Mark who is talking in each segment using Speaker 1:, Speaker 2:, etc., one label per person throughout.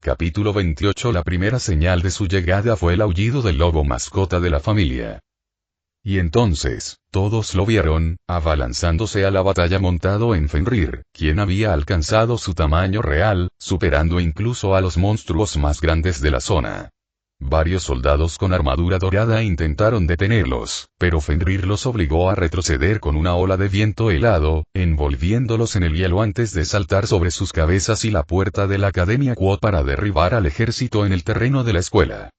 Speaker 1: Capítulo 28. La primera señal de su llegada fue el aullido del lobo mascota de la familia. Y entonces, todos lo vieron, abalanzándose a la batalla montado en Fenrir, quien había alcanzado su tamaño real, superando incluso a los monstruos más grandes de la zona. Varios soldados con armadura dorada intentaron detenerlos, pero Fenrir los obligó a retroceder con una ola de viento helado, envolviéndolos en el hielo antes de saltar sobre sus cabezas y la puerta de la Academia Quo para derribar al ejército en el terreno de la escuela.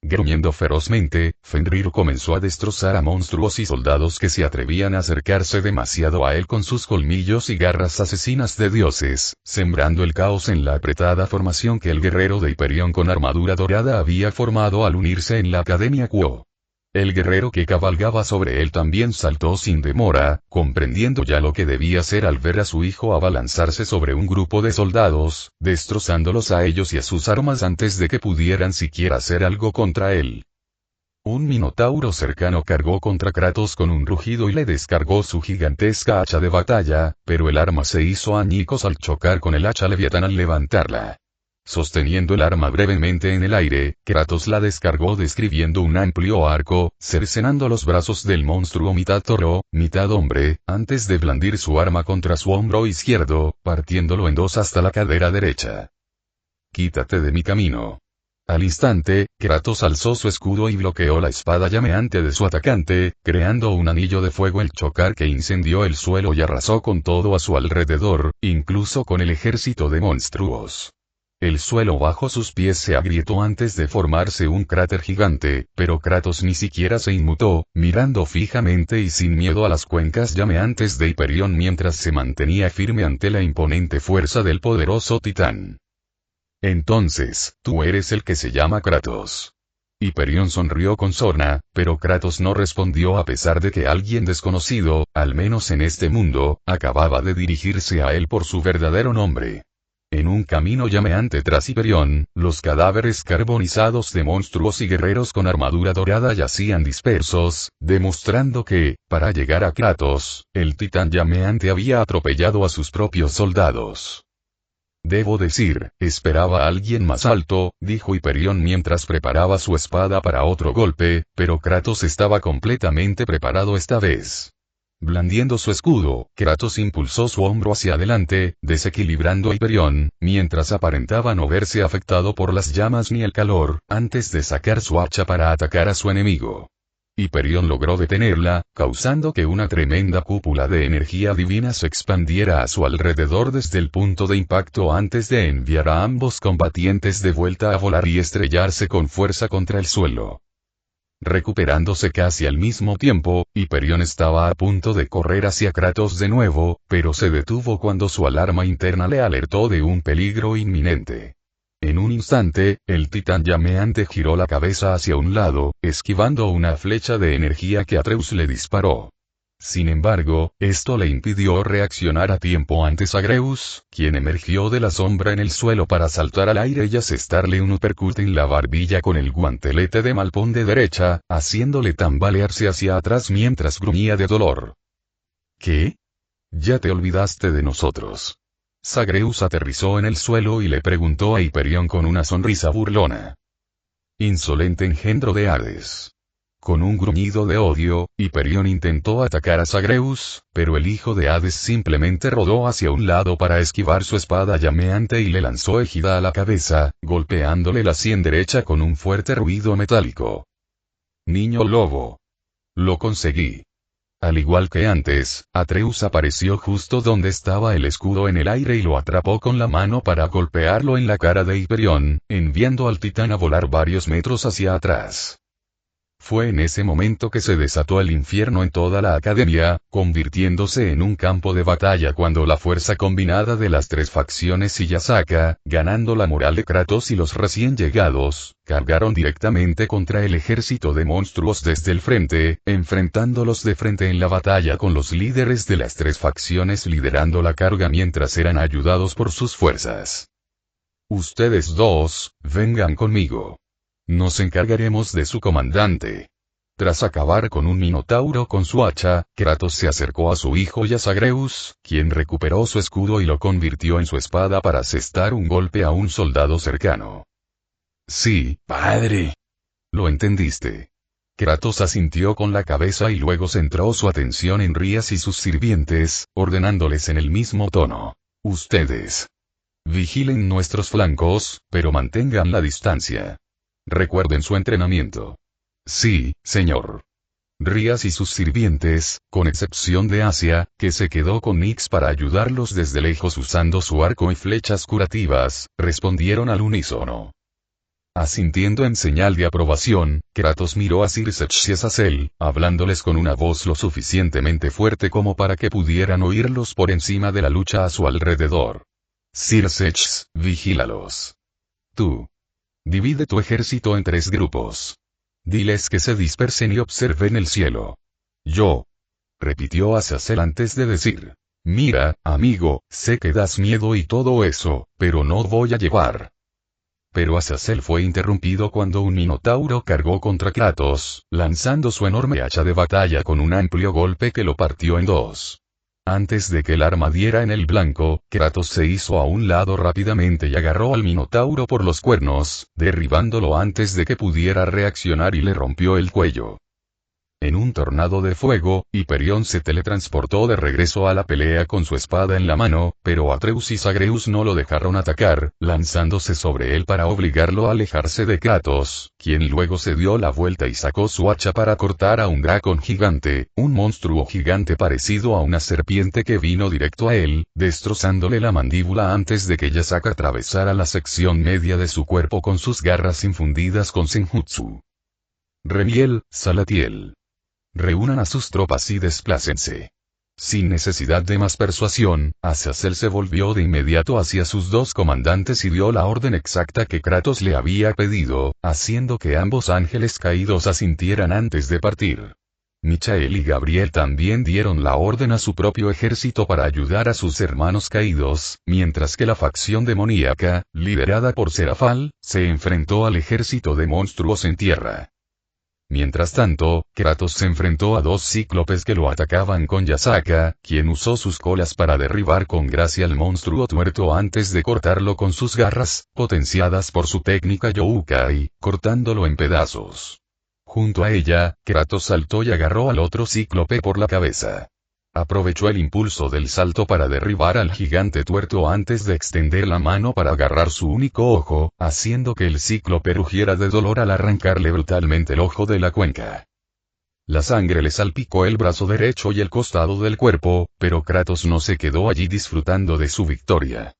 Speaker 1: Gruñendo ferozmente, Fenrir comenzó a destrozar a monstruos y soldados que se atrevían a acercarse demasiado a él con sus colmillos y garras asesinas de dioses, sembrando el caos en la apretada formación que el guerrero de Hyperion con armadura dorada había formado al unirse en la Academia Quo. El guerrero que cabalgaba sobre él también saltó sin demora, comprendiendo ya lo que debía hacer al ver a su hijo abalanzarse sobre un grupo de soldados, destrozándolos a ellos y a sus armas antes de que pudieran siquiera hacer algo contra él. Un minotauro cercano cargó contra Kratos con un rugido y le descargó su gigantesca hacha de batalla, pero el arma se hizo añicos al chocar con el hacha leviatán al levantarla. Sosteniendo el arma brevemente en el aire, Kratos la descargó describiendo un amplio arco, cercenando los brazos del monstruo mitad toro, mitad hombre, antes de blandir su arma contra su hombro izquierdo, partiéndolo en dos hasta la cadera derecha. «Quítate de mi camino». Al instante, Kratos alzó su escudo y bloqueó la espada llameante de su atacante, creando un anillo de fuego al chocar que incendió el suelo y arrasó con todo a su alrededor, incluso con el ejército de monstruos. El suelo bajo sus pies se agrietó antes de formarse un cráter gigante, pero Kratos ni siquiera se inmutó, mirando fijamente y sin miedo a las cuencas llameantes de Hyperion mientras se mantenía firme ante la imponente fuerza del poderoso titán. «Entonces, tú eres el que se llama Kratos». Hyperion sonrió con sorna, pero Kratos no respondió a pesar de que alguien desconocido, al menos en este mundo, acababa de dirigirse a él por su verdadero nombre. En un camino llameante tras Hyperion, los cadáveres carbonizados de monstruos y guerreros con armadura dorada yacían dispersos, demostrando que, para llegar a Kratos, el titán llameante había atropellado a sus propios soldados. «Debo decir, esperaba a alguien más alto», dijo Hyperion mientras preparaba su espada para otro golpe, pero Kratos estaba completamente preparado esta vez. Blandiendo su escudo, Kratos impulsó su hombro hacia adelante, desequilibrando a Hyperion, mientras aparentaba no verse afectado por las llamas ni el calor, antes de sacar su hacha para atacar a su enemigo. Hyperion logró detenerla, causando que una tremenda cúpula de energía divina se expandiera a su alrededor desde el punto de impacto antes de enviar a ambos combatientes de vuelta a volar y estrellarse con fuerza contra el suelo. Recuperándose casi al mismo tiempo, Hyperion estaba a punto de correr hacia Kratos de nuevo, pero se detuvo cuando su alarma interna le alertó de un peligro inminente. En un instante, el titán llameante giró la cabeza hacia un lado, esquivando una flecha de energía que Atreus le disparó. Sin embargo, esto le impidió reaccionar a tiempo ante Zagreus, quien emergió de la sombra en el suelo para saltar al aire y asestarle un uppercut en la barbilla con el guantelete de Malpón de derecha, haciéndole tambalearse hacia atrás mientras gruñía de dolor. «¿Qué? Ya te olvidaste de nosotros». Zagreus aterrizó en el suelo y le preguntó a Hyperion con una sonrisa burlona. «Insolente engendro de Hades». Con un gruñido de odio, Hyperion intentó atacar a Zagreus, pero el hijo de Hades simplemente rodó hacia un lado para esquivar su espada llameante y le lanzó égida a la cabeza, golpeándole la sien derecha con un fuerte ruido metálico. «Niño lobo». «Lo conseguí». Al igual que antes, Atreus apareció justo donde estaba el escudo en el aire y lo atrapó con la mano para golpearlo en la cara de Hyperion, enviando al titán a volar varios metros hacia atrás. Fue en ese momento que se desató el infierno en toda la academia, convirtiéndose en un campo de batalla cuando la fuerza combinada de las tres facciones y Yasaka, ganando la moral de Kratos y los recién llegados, cargaron directamente contra el ejército de monstruos desde el frente, enfrentándolos de frente en la batalla con los líderes de las tres facciones liderando la carga mientras eran ayudados por sus fuerzas. «Ustedes dos, vengan conmigo. Nos encargaremos de su comandante». Tras acabar con un minotauro con su hacha, Kratos se acercó a su hijo y a Zagreus, quien recuperó su escudo y lo convirtió en su espada para asestar un golpe a un soldado cercano. Sí, padre. Lo entendiste. Kratos asintió con la cabeza y luego centró su atención en Rías y sus sirvientes, ordenándoles en el mismo tono. Ustedes vigilen nuestros flancos, pero mantengan la distancia. Recuerden su entrenamiento. Sí, señor. Rías y sus sirvientes, con excepción de Asia, que se quedó con Nyx para ayudarlos desde lejos usando su arco y flechas curativas, respondieron al unísono. Asintiendo en señal de aprobación, Kratos miró a Circe y a Azazel, hablándoles con una voz lo suficientemente fuerte como para que pudieran oírlos por encima de la lucha a su alrededor. Circe, vigílalos. Tú. Divide tu ejército en 3 grupos. Diles que se dispersen y observen el cielo. Yo. Repitió Azazel antes de decir. Mira, amigo, sé que das miedo y todo eso, pero no voy a llevar. Pero Azazel fue interrumpido cuando un minotauro cargó contra Kratos, lanzando su enorme hacha de batalla con un amplio golpe que lo partió en 2. Antes de que el arma diera en el blanco, Kratos se hizo a un lado rápidamente y agarró al minotauro por los cuernos, derribándolo antes de que pudiera reaccionar y le rompió el cuello. En un tornado de fuego, Hiperión se teletransportó de regreso a la pelea con su espada en la mano, pero Atreus y Zagreus no lo dejaron atacar, lanzándose sobre él para obligarlo a alejarse de Kratos, quien luego se dio la vuelta y sacó su hacha para cortar a un dragón gigante, un monstruo gigante parecido a una serpiente que vino directo a él, destrozándole la mandíbula antes de que Yasaka atravesara la sección media de su cuerpo con sus garras infundidas con Senjutsu. Remiel, Salatiel. Reúnan a sus tropas y desplácense. Sin necesidad de más persuasión, Azazel se volvió de inmediato hacia sus 2 comandantes y dio la orden exacta que Kratos le había pedido, haciendo que ambos ángeles caídos asintieran antes de partir. Michael y Gabriel también dieron la orden a su propio ejército para ayudar a sus hermanos caídos, mientras que la facción demoníaca, liderada por Serafal, se enfrentó al ejército de monstruos en tierra. Mientras tanto, Kratos se enfrentó a 2 cíclopes que lo atacaban con Yasaka, quien usó sus colas para derribar con gracia al monstruo tuerto antes de cortarlo con sus garras, potenciadas por su técnica Youkai, cortándolo en pedazos. Junto a ella, Kratos saltó y agarró al otro cíclope por la cabeza. Aprovechó el impulso del salto para derribar al gigante tuerto antes de extender la mano para agarrar su único ojo, haciendo que el cíclope rugiera de dolor al arrancarle brutalmente el ojo de la cuenca. La sangre le salpicó el brazo derecho y el costado del cuerpo, pero Kratos no se quedó allí disfrutando de su victoria.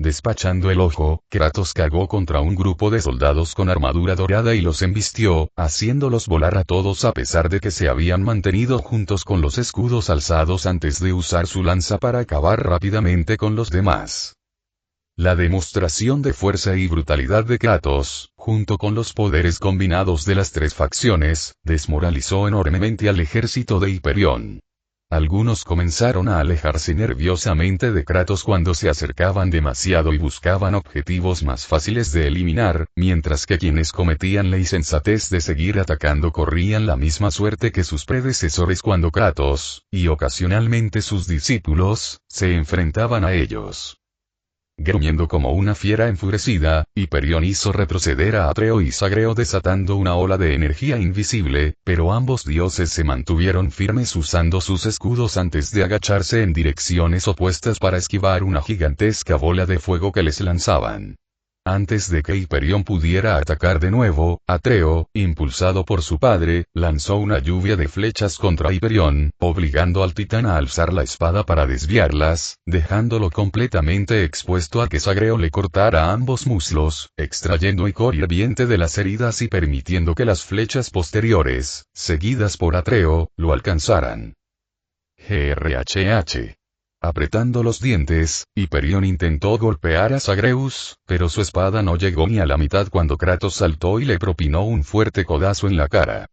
Speaker 1: Despachando el ojo, Kratos cagó contra un grupo de soldados con armadura dorada y los embistió, haciéndolos volar a todos a pesar de que se habían mantenido juntos con los escudos alzados antes de usar su lanza para acabar rápidamente con los demás. La demostración de fuerza y brutalidad de Kratos, junto con los poderes combinados de las 3 facciones, desmoralizó enormemente al ejército de Hiperión. Algunos comenzaron a alejarse nerviosamente de Kratos cuando se acercaban demasiado y buscaban objetivos más fáciles de eliminar, mientras que quienes cometían la insensatez de seguir atacando corrían la misma suerte que sus predecesores cuando Kratos, y ocasionalmente sus discípulos, se enfrentaban a ellos. Gruñendo como una fiera enfurecida, Hiperión hizo retroceder a Atreo y Zagreo desatando una ola de energía invisible, pero ambos dioses se mantuvieron firmes usando sus escudos antes de agacharse en direcciones opuestas para esquivar una gigantesca bola de fuego que les lanzaban. Antes de que Hiperión pudiera atacar de nuevo, Atreo, impulsado por su padre, lanzó una lluvia de flechas contra Hiperión, obligando al titán a alzar la espada para desviarlas, dejándolo completamente expuesto a que Zagreo le cortara ambos muslos, extrayendo icor hirviente de las heridas y permitiendo que las flechas posteriores, seguidas por Atreo, lo alcanzaran. GRHH. Apretando los dientes, Hiperión intentó golpear a Zagreus, pero su espada no llegó ni a la mitad cuando Kratos saltó y le propinó un fuerte codazo en la cara.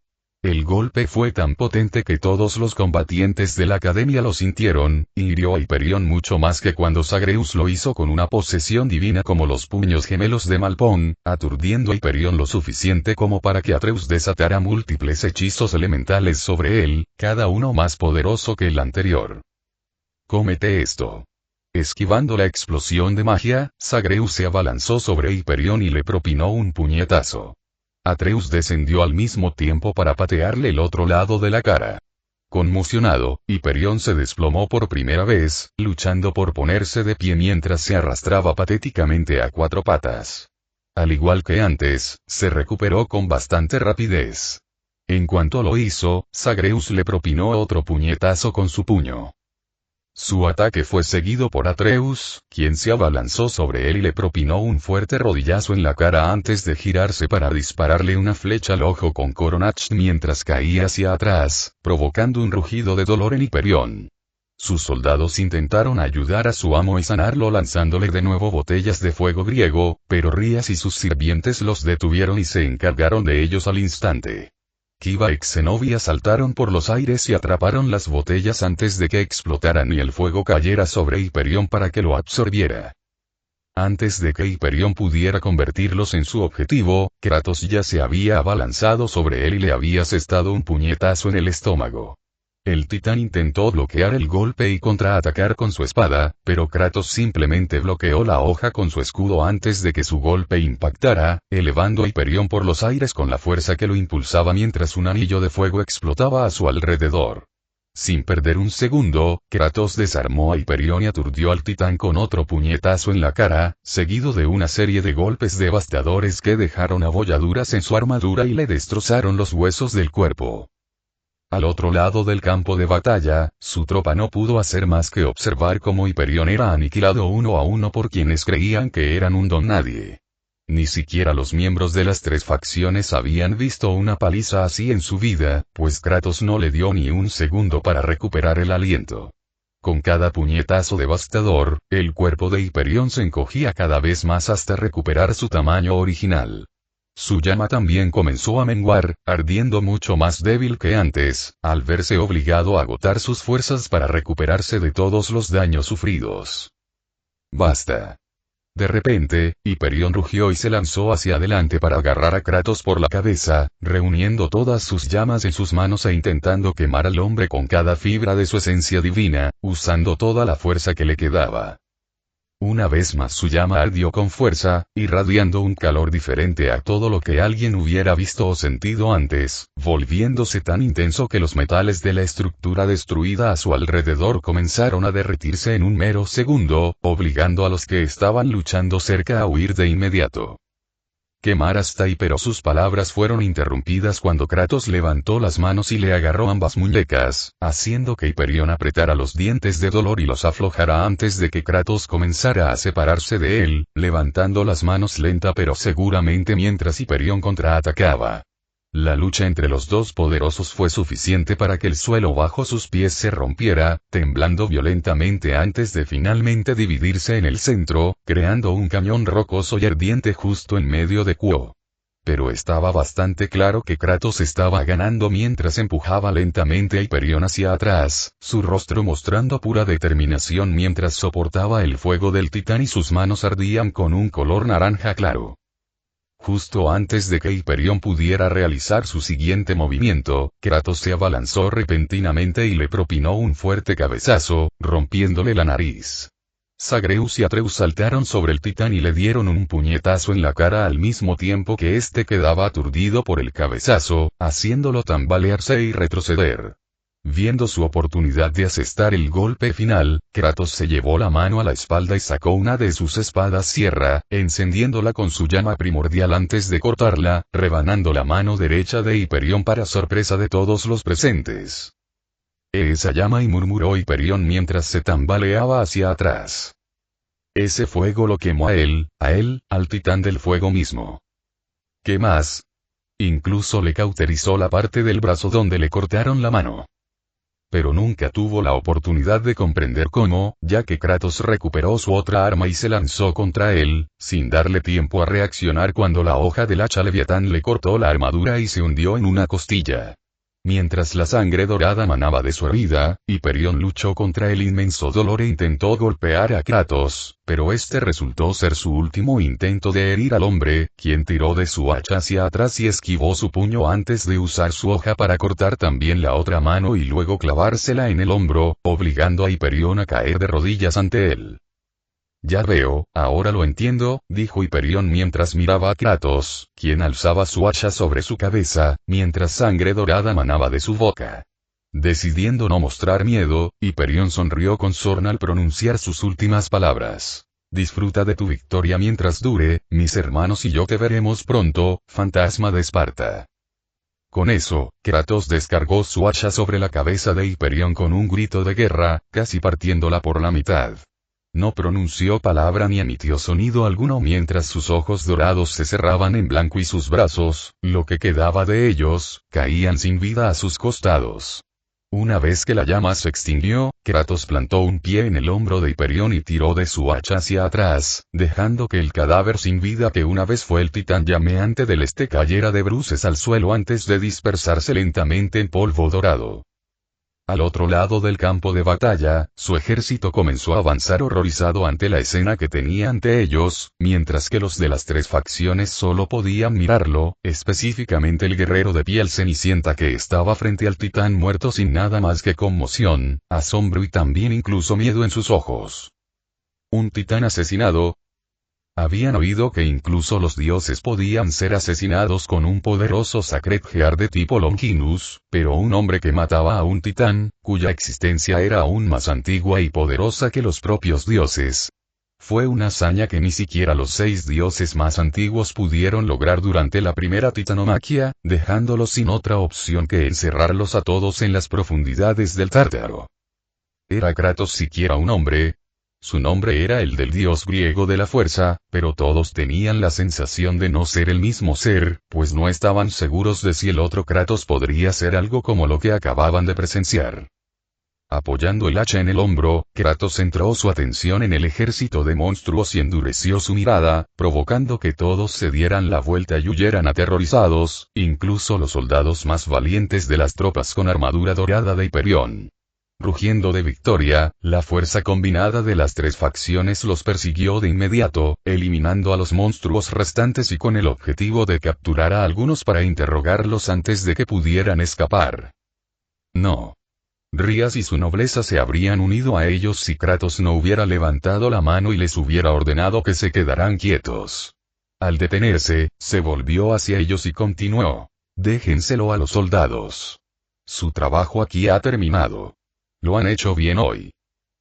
Speaker 1: El golpe fue tan potente que todos los combatientes de la academia lo sintieron, y hirió a Hyperion mucho más que cuando Zagreus lo hizo con una posesión divina como los puños gemelos de Malpón, aturdiendo a Hyperion lo suficiente como para que Atreus desatara múltiples hechizos elementales sobre él, cada uno más poderoso que el anterior. Cómete esto. Esquivando la explosión de magia, Zagreus se abalanzó sobre Hyperion y le propinó un puñetazo. Atreus descendió al mismo tiempo para patearle el otro lado de la cara. Conmocionado, Hyperion se desplomó por primera vez, luchando por ponerse de pie mientras se arrastraba patéticamente a cuatro patas. Al igual que antes, se recuperó con bastante rapidez. En cuanto lo hizo, Zagreus le propinó otro puñetazo con su puño. Su ataque fue seguido por Atreus, quien se abalanzó sobre él y le propinó un fuerte rodillazo en la cara antes de girarse para dispararle una flecha al ojo con Coronach mientras caía hacia atrás, provocando un rugido de dolor en Hyperion. Sus soldados intentaron ayudar a su amo y sanarlo lanzándole de nuevo botellas de fuego griego, pero Rías y sus sirvientes los detuvieron y se encargaron de ellos al instante. Kiva y Zenobia saltaron por los aires y atraparon las botellas antes de que explotaran y el fuego cayera sobre Hyperion para que lo absorbiera. Antes de que Hyperion pudiera convertirlos en su objetivo, Kratos ya se había abalanzado sobre él y le había asestado un puñetazo en el estómago. El titán intentó bloquear el golpe y contraatacar con su espada, pero Kratos simplemente bloqueó la hoja con su escudo antes de que su golpe impactara, elevando a Hyperion por los aires con la fuerza que lo impulsaba mientras un anillo de fuego explotaba a su alrededor. Sin perder un segundo, Kratos desarmó a Hyperion y aturdió al titán con otro puñetazo en la cara, seguido de una serie de golpes devastadores que dejaron abolladuras en su armadura y le destrozaron los huesos del cuerpo. Al otro lado del campo de batalla, su tropa no pudo hacer más que observar cómo Hyperion era aniquilado uno a uno por quienes creían que eran un don nadie. Ni siquiera los miembros de las tres facciones habían visto una paliza así en su vida, pues Kratos no le dio ni un segundo para recuperar el aliento. Con cada puñetazo devastador, el cuerpo de Hyperion se encogía cada vez más hasta recuperar su tamaño original. Su llama también comenzó a menguar, ardiendo mucho más débil que antes, al verse obligado a agotar sus fuerzas para recuperarse de todos los daños sufridos. ¡Basta! De repente, Hyperion rugió y se lanzó hacia adelante para agarrar a Kratos por la cabeza, reuniendo todas sus llamas en sus manos e intentando quemar al hombre con cada fibra de su esencia divina, usando toda la fuerza que le quedaba. Una vez más su llama ardió con fuerza, irradiando un calor diferente a todo lo que alguien hubiera visto o sentido antes, volviéndose tan intenso que los metales de la estructura destruida a su alrededor comenzaron a derretirse en un mero segundo, obligando a los que estaban luchando cerca a huir de inmediato. Quemar hasta ahí, pero sus palabras fueron interrumpidas cuando Kratos levantó las manos y le agarró ambas muñecas, haciendo que Hyperion apretara los dientes de dolor y los aflojara antes de que Kratos comenzara a separarse de él, levantando las manos lenta pero seguramente mientras Hyperion contraatacaba. La lucha entre los dos poderosos fue suficiente para que el suelo bajo sus pies se rompiera, temblando violentamente antes de finalmente dividirse en el centro, creando un cañón rocoso y ardiente justo en medio de Quo. Pero estaba bastante claro que Kratos estaba ganando mientras empujaba lentamente a Hyperion hacia atrás, su rostro mostrando pura determinación mientras soportaba el fuego del titán y sus manos ardían con un color naranja claro. Justo antes de que Hyperion pudiera realizar su siguiente movimiento, Kratos se abalanzó repentinamente y le propinó un fuerte cabezazo, rompiéndole la nariz. Zagreus y Atreus saltaron sobre el titán y le dieron un puñetazo en la cara al mismo tiempo que éste quedaba aturdido por el cabezazo, haciéndolo tambalearse y retroceder. Viendo su oportunidad de asestar el golpe final, Kratos se llevó la mano a la espalda y sacó una de sus espadas sierra, encendiéndola con su llama primordial antes de cortarla, rebanando la mano derecha de Hyperion para sorpresa de todos los presentes. Esa llama, y murmuró Hyperion mientras se tambaleaba hacia atrás. Ese fuego lo quemó a él, al titán del fuego mismo. ¿Qué más? Incluso le cauterizó la parte del brazo donde le cortaron la mano. Pero nunca tuvo la oportunidad de comprender cómo, ya que Kratos recuperó su otra arma y se lanzó contra él, sin darle tiempo a reaccionar cuando la hoja del hacha Leviatán le cortó la armadura y se hundió en una costilla. Mientras la sangre dorada manaba de su herida, Hiperión luchó contra el inmenso dolor e intentó golpear a Kratos, pero este resultó ser su último intento de herir al hombre, quien tiró de su hacha hacia atrás y esquivó su puño antes de usar su hoja para cortar también la otra mano y luego clavársela en el hombro, obligando a Hiperión a caer de rodillas ante él. Ya veo, ahora lo entiendo, dijo Hiperión mientras miraba a Kratos, quien alzaba su hacha sobre su cabeza, mientras sangre dorada manaba de su boca. Decidiendo no mostrar miedo, Hiperión sonrió con sorna al pronunciar sus últimas palabras. Disfruta de tu victoria mientras dure, mis hermanos y yo te veremos pronto, fantasma de Esparta. Con eso, Kratos descargó su hacha sobre la cabeza de Hiperión con un grito de guerra, casi partiéndola por la mitad. No pronunció palabra ni emitió sonido alguno mientras sus ojos dorados se cerraban en blanco y sus brazos, lo que quedaba de ellos, caían sin vida a sus costados. Una vez que la llama se extinguió, Kratos plantó un pie en el hombro de Hiperión y tiró de su hacha hacia atrás, dejando que el cadáver sin vida que una vez fue el titán llameante del este cayera de bruces al suelo antes de dispersarse lentamente en polvo dorado. Al otro lado del campo de batalla, su ejército comenzó a avanzar horrorizado ante la escena que tenía ante ellos, mientras que los de las tres facciones solo podían mirarlo, específicamente el guerrero de piel cenicienta que estaba frente al titán muerto sin nada más que conmoción, asombro y también incluso miedo en sus ojos. ¿Un titán asesinado? Habían oído que incluso los dioses podían ser asesinados con un poderoso Sacred Gear de tipo Longinus, pero un hombre que mataba a un titán, cuya existencia era aún más antigua y poderosa que los propios dioses. Fue una hazaña que ni siquiera los 6 dioses más antiguos pudieron lograr durante la primera titanomaquia, dejándolos sin otra opción que encerrarlos a todos en las profundidades del Tártaro. ¿Era Kratos siquiera un hombre? Su nombre era el del dios griego de la fuerza, pero todos tenían la sensación de no ser el mismo ser, pues no estaban seguros de si el otro Kratos podría ser algo como lo que acababan de presenciar. Apoyando el hacha en el hombro, Kratos centró su atención en el ejército de monstruos y endureció su mirada, provocando que todos se dieran la vuelta y huyeran aterrorizados, incluso los soldados más valientes de las tropas con armadura dorada de Hiperión. Rugiendo de victoria, la fuerza combinada de las tres facciones los persiguió de inmediato, eliminando a los monstruos restantes y con el objetivo de capturar a algunos para interrogarlos antes de que pudieran escapar. No. Rías y su nobleza se habrían unido a ellos si Kratos no hubiera levantado la mano y les hubiera ordenado que se quedaran quietos. Al detenerse, se volvió hacia ellos y continuó. Déjenselo a los soldados. Su trabajo aquí ha terminado. Lo han hecho bien hoy.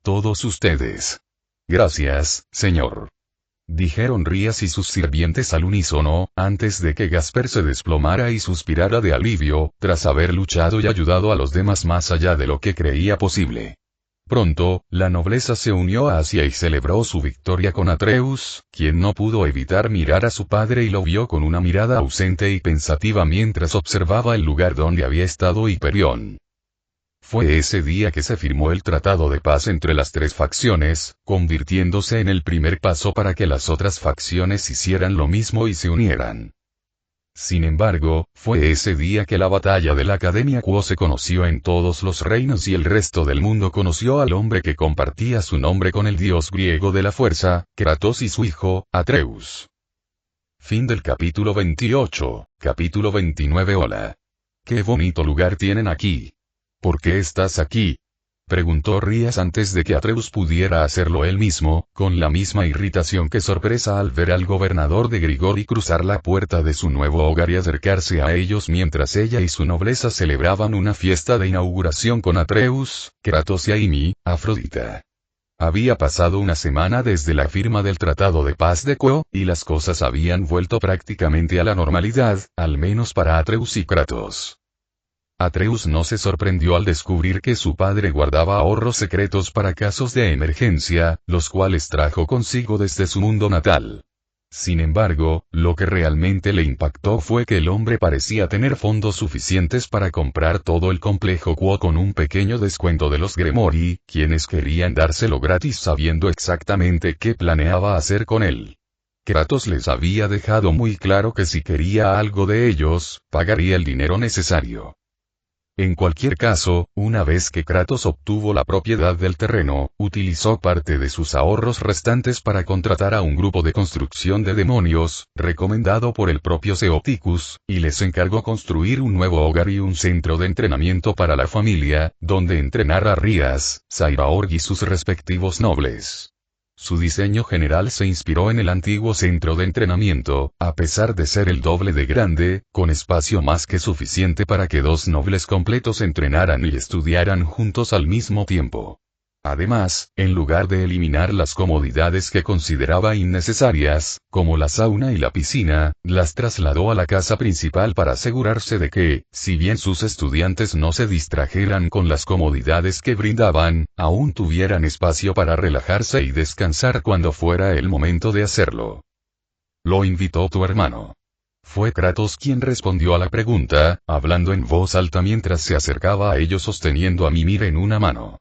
Speaker 1: Todos ustedes. Gracias, señor. Dijeron Rías y sus sirvientes al unísono, antes de que Gasper se desplomara y suspirara de alivio, tras haber luchado y ayudado a los demás más allá de lo que creía posible. Pronto, la nobleza se unió a Asia y celebró su victoria con Atreus, quien no pudo evitar mirar a su padre y lo vio con una mirada ausente y pensativa mientras observaba el lugar donde había estado Hiperión. Fue ese día que se firmó el tratado de paz entre las tres facciones, convirtiéndose en el primer paso para que las otras facciones hicieran lo mismo y se unieran. Sin embargo, fue ese día que la batalla de la Academia Quo se conoció en todos los reinos y el resto del mundo conoció al hombre que compartía su nombre con el dios griego de la fuerza, Kratos y su hijo, Atreus. Fin del capítulo 28, capítulo 29. Hola. Qué bonito lugar tienen aquí. ¿Por qué estás aquí? Preguntó Rías antes de que Atreus pudiera hacerlo él mismo, con la misma irritación que sorpresa al ver al gobernador de Grigori cruzar la puerta de su nuevo hogar y acercarse a ellos mientras ella y su nobleza celebraban una fiesta de inauguración con Atreus, Kratos y Amy, Afrodita. Había pasado una semana desde la firma del Tratado de Paz de Quo, y las cosas habían vuelto prácticamente a la normalidad, al menos para Atreus y Kratos. Atreus no se sorprendió al descubrir que su padre guardaba ahorros secretos para casos de emergencia, los cuales trajo consigo desde su mundo natal. Sin embargo, lo que realmente le impactó fue que el hombre parecía tener fondos suficientes para comprar todo el complejo Quo con un pequeño descuento de los Gremori, quienes querían dárselo gratis sabiendo exactamente qué planeaba hacer con él. Kratos les había dejado muy claro que si quería algo de ellos, pagaría el dinero necesario. En cualquier caso, una vez que Kratos obtuvo la propiedad del terreno, utilizó parte de sus ahorros restantes para contratar a un grupo de construcción de demonios, recomendado por el propio Zeoticus, y les encargó construir un nuevo hogar y un centro de entrenamiento para la familia, donde entrenar a Rías, Sairaorg y sus respectivos nobles. Su diseño general se inspiró en el antiguo centro de entrenamiento, a pesar de ser el doble de grande, con espacio más que suficiente para que dos nobles completos entrenaran y estudiaran juntos al mismo tiempo. Además, en lugar de eliminar las comodidades que consideraba innecesarias, como la sauna y la piscina, las trasladó a la casa principal para asegurarse de que, si bien sus estudiantes no se distrajeran con las comodidades que brindaban, aún tuvieran espacio para relajarse y descansar cuando fuera el momento de hacerlo. ¿Lo invitó tu hermano? Fue Kratos quien respondió a la pregunta, hablando en voz alta mientras se acercaba a ellos sosteniendo a Mimir en una mano.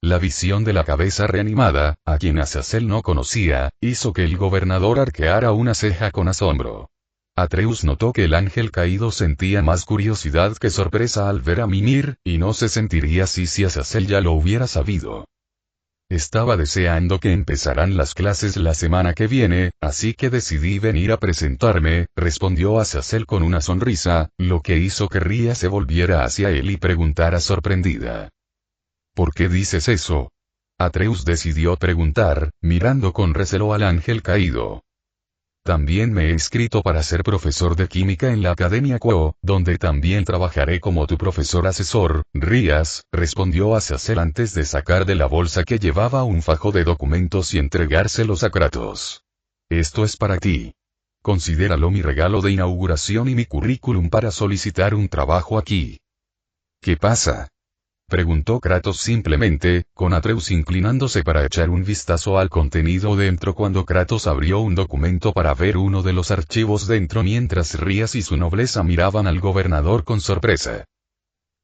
Speaker 1: La visión de la cabeza reanimada, a quien Azazel no conocía, hizo que el gobernador arqueara una ceja con asombro. Atreus notó que el ángel caído sentía más curiosidad que sorpresa al ver a Mimir, y no se sentiría así si Azazel ya lo hubiera sabido. Estaba deseando que empezaran las clases la semana que viene, así que decidí venir a presentarme, respondió Azazel con una sonrisa, lo que hizo que Ría se volviera hacia él y preguntara sorprendida. ¿Por qué dices eso? Atreus decidió preguntar, mirando con recelo al ángel caído. También me he inscrito para ser profesor de química en la Academia Quo, donde también trabajaré como tu profesor asesor, Rías, respondió Azazel antes de sacar de la bolsa que llevaba un fajo de documentos y entregárselos a Kratos. Esto es para ti. Considéralo mi regalo de inauguración y mi currículum para solicitar un trabajo aquí. ¿Qué pasa? Preguntó Kratos simplemente, con Atreus inclinándose para echar un vistazo al contenido dentro cuando Kratos abrió un documento para ver uno de los archivos dentro mientras Rías y su nobleza miraban al gobernador con sorpresa.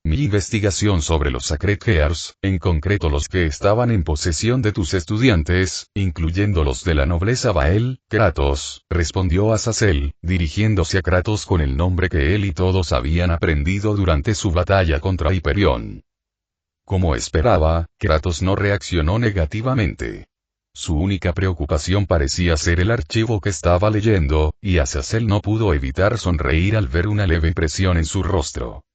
Speaker 1: Mi investigación sobre los Sacred Gears, en concreto los que estaban en posesión de tus estudiantes, incluyendo los de la nobleza Bael, Kratos, respondió Azazel, dirigiéndose a Kratos con el nombre que él y todos habían aprendido durante su batalla contra Hyperion. Como esperaba, Kratos no reaccionó negativamente. Su única preocupación parecía ser el archivo que estaba leyendo, y Azazel no pudo evitar sonreír al ver una leve impresión en su rostro.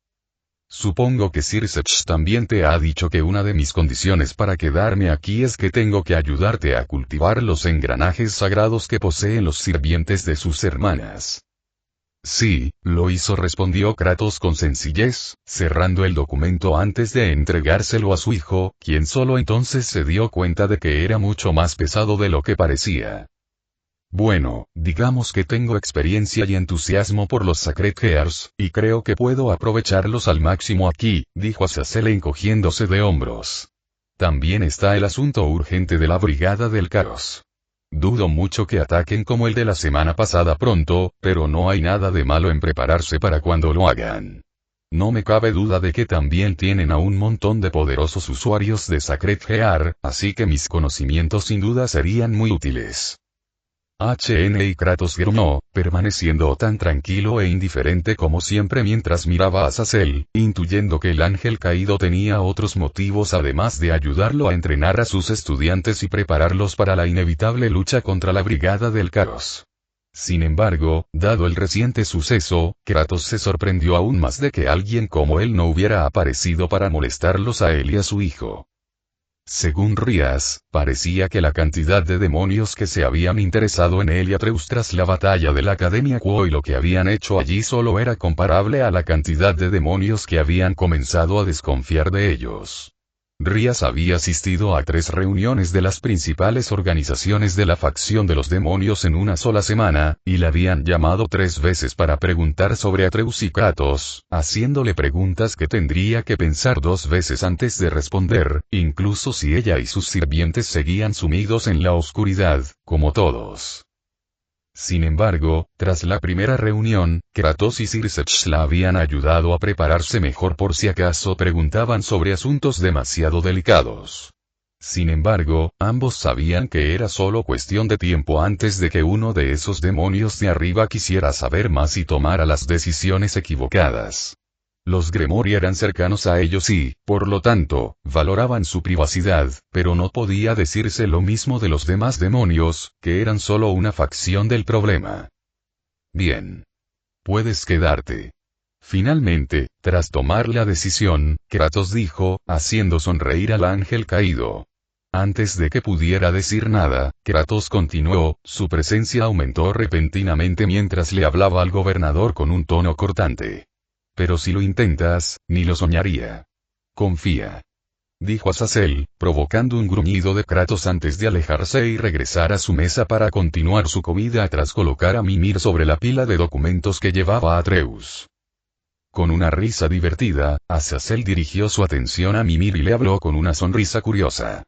Speaker 1: Supongo que Sir Sech también te ha dicho que una de mis condiciones para quedarme aquí es que tengo que ayudarte a cultivar los engranajes sagrados que poseen los sirvientes de sus hermanas. Sí, lo hizo, respondió Kratos con sencillez, cerrando el documento antes de entregárselo a su hijo, quien solo entonces se dio cuenta de que era mucho más pesado de lo que parecía. Bueno, digamos que tengo experiencia y entusiasmo por los Sacred Gears, y creo que puedo aprovecharlos al máximo aquí, dijo Azazel encogiéndose de hombros. También está el asunto urgente de la Brigada del Caos. Dudo mucho que ataquen como el de la semana pasada pronto, pero no hay nada de malo en prepararse para cuando lo hagan. No me cabe duda de que también tienen a un montón de poderosos usuarios de Sacred Gear, así que mis conocimientos sin duda serían muy útiles. Y Kratos gruñó, permaneciendo tan tranquilo e indiferente como siempre mientras miraba a Azazel, intuyendo que el ángel caído tenía otros motivos además de ayudarlo a entrenar a sus estudiantes y prepararlos para la inevitable lucha contra la Brigada del Caos. Sin embargo, dado el reciente suceso, Kratos se sorprendió aún más de que alguien como él no hubiera aparecido para molestarlos a él y a su hijo. Según Rías, parecía que la cantidad de demonios que se habían interesado en él y Atreus tras la batalla de la Academia Quo y lo que habían hecho allí solo era comparable a la cantidad de demonios que habían comenzado a desconfiar de ellos. Rías había asistido a 3 reuniones de las principales organizaciones de la facción de los demonios en una sola semana, y la habían llamado 3 veces para preguntar sobre Atreus y Kratos, haciéndole preguntas que tendría que pensar 2 veces antes de responder, incluso si ella y sus sirvientes seguían sumidos en la oscuridad, como todos. Sin embargo, tras la primera reunión, Kratos y Sir Sech la habían ayudado a prepararse mejor por si acaso preguntaban sobre asuntos demasiado delicados. Sin embargo, ambos sabían que era solo cuestión de tiempo antes de que uno de esos demonios de arriba quisiera saber más y tomara las decisiones equivocadas. Los Gremori eran cercanos a ellos y, por lo tanto, valoraban su privacidad, pero no podía decirse lo mismo de los demás demonios, que eran solo una facción del problema. Bien. Puedes quedarte. Finalmente, tras tomar la decisión, Kratos dijo, haciendo sonreír al ángel caído. Antes de que pudiera decir nada, Kratos continuó, su presencia aumentó repentinamente mientras le hablaba al gobernador con un tono cortante. Pero si lo intentas, ni lo soñaría. Confía. Dijo Azazel, provocando un gruñido de Kratos antes de alejarse y regresar a su mesa para continuar su comida tras colocar a Mimir sobre la pila de documentos que llevaba Atreus. Con una risa divertida, Azazel dirigió su atención a Mimir y le habló con una sonrisa curiosa.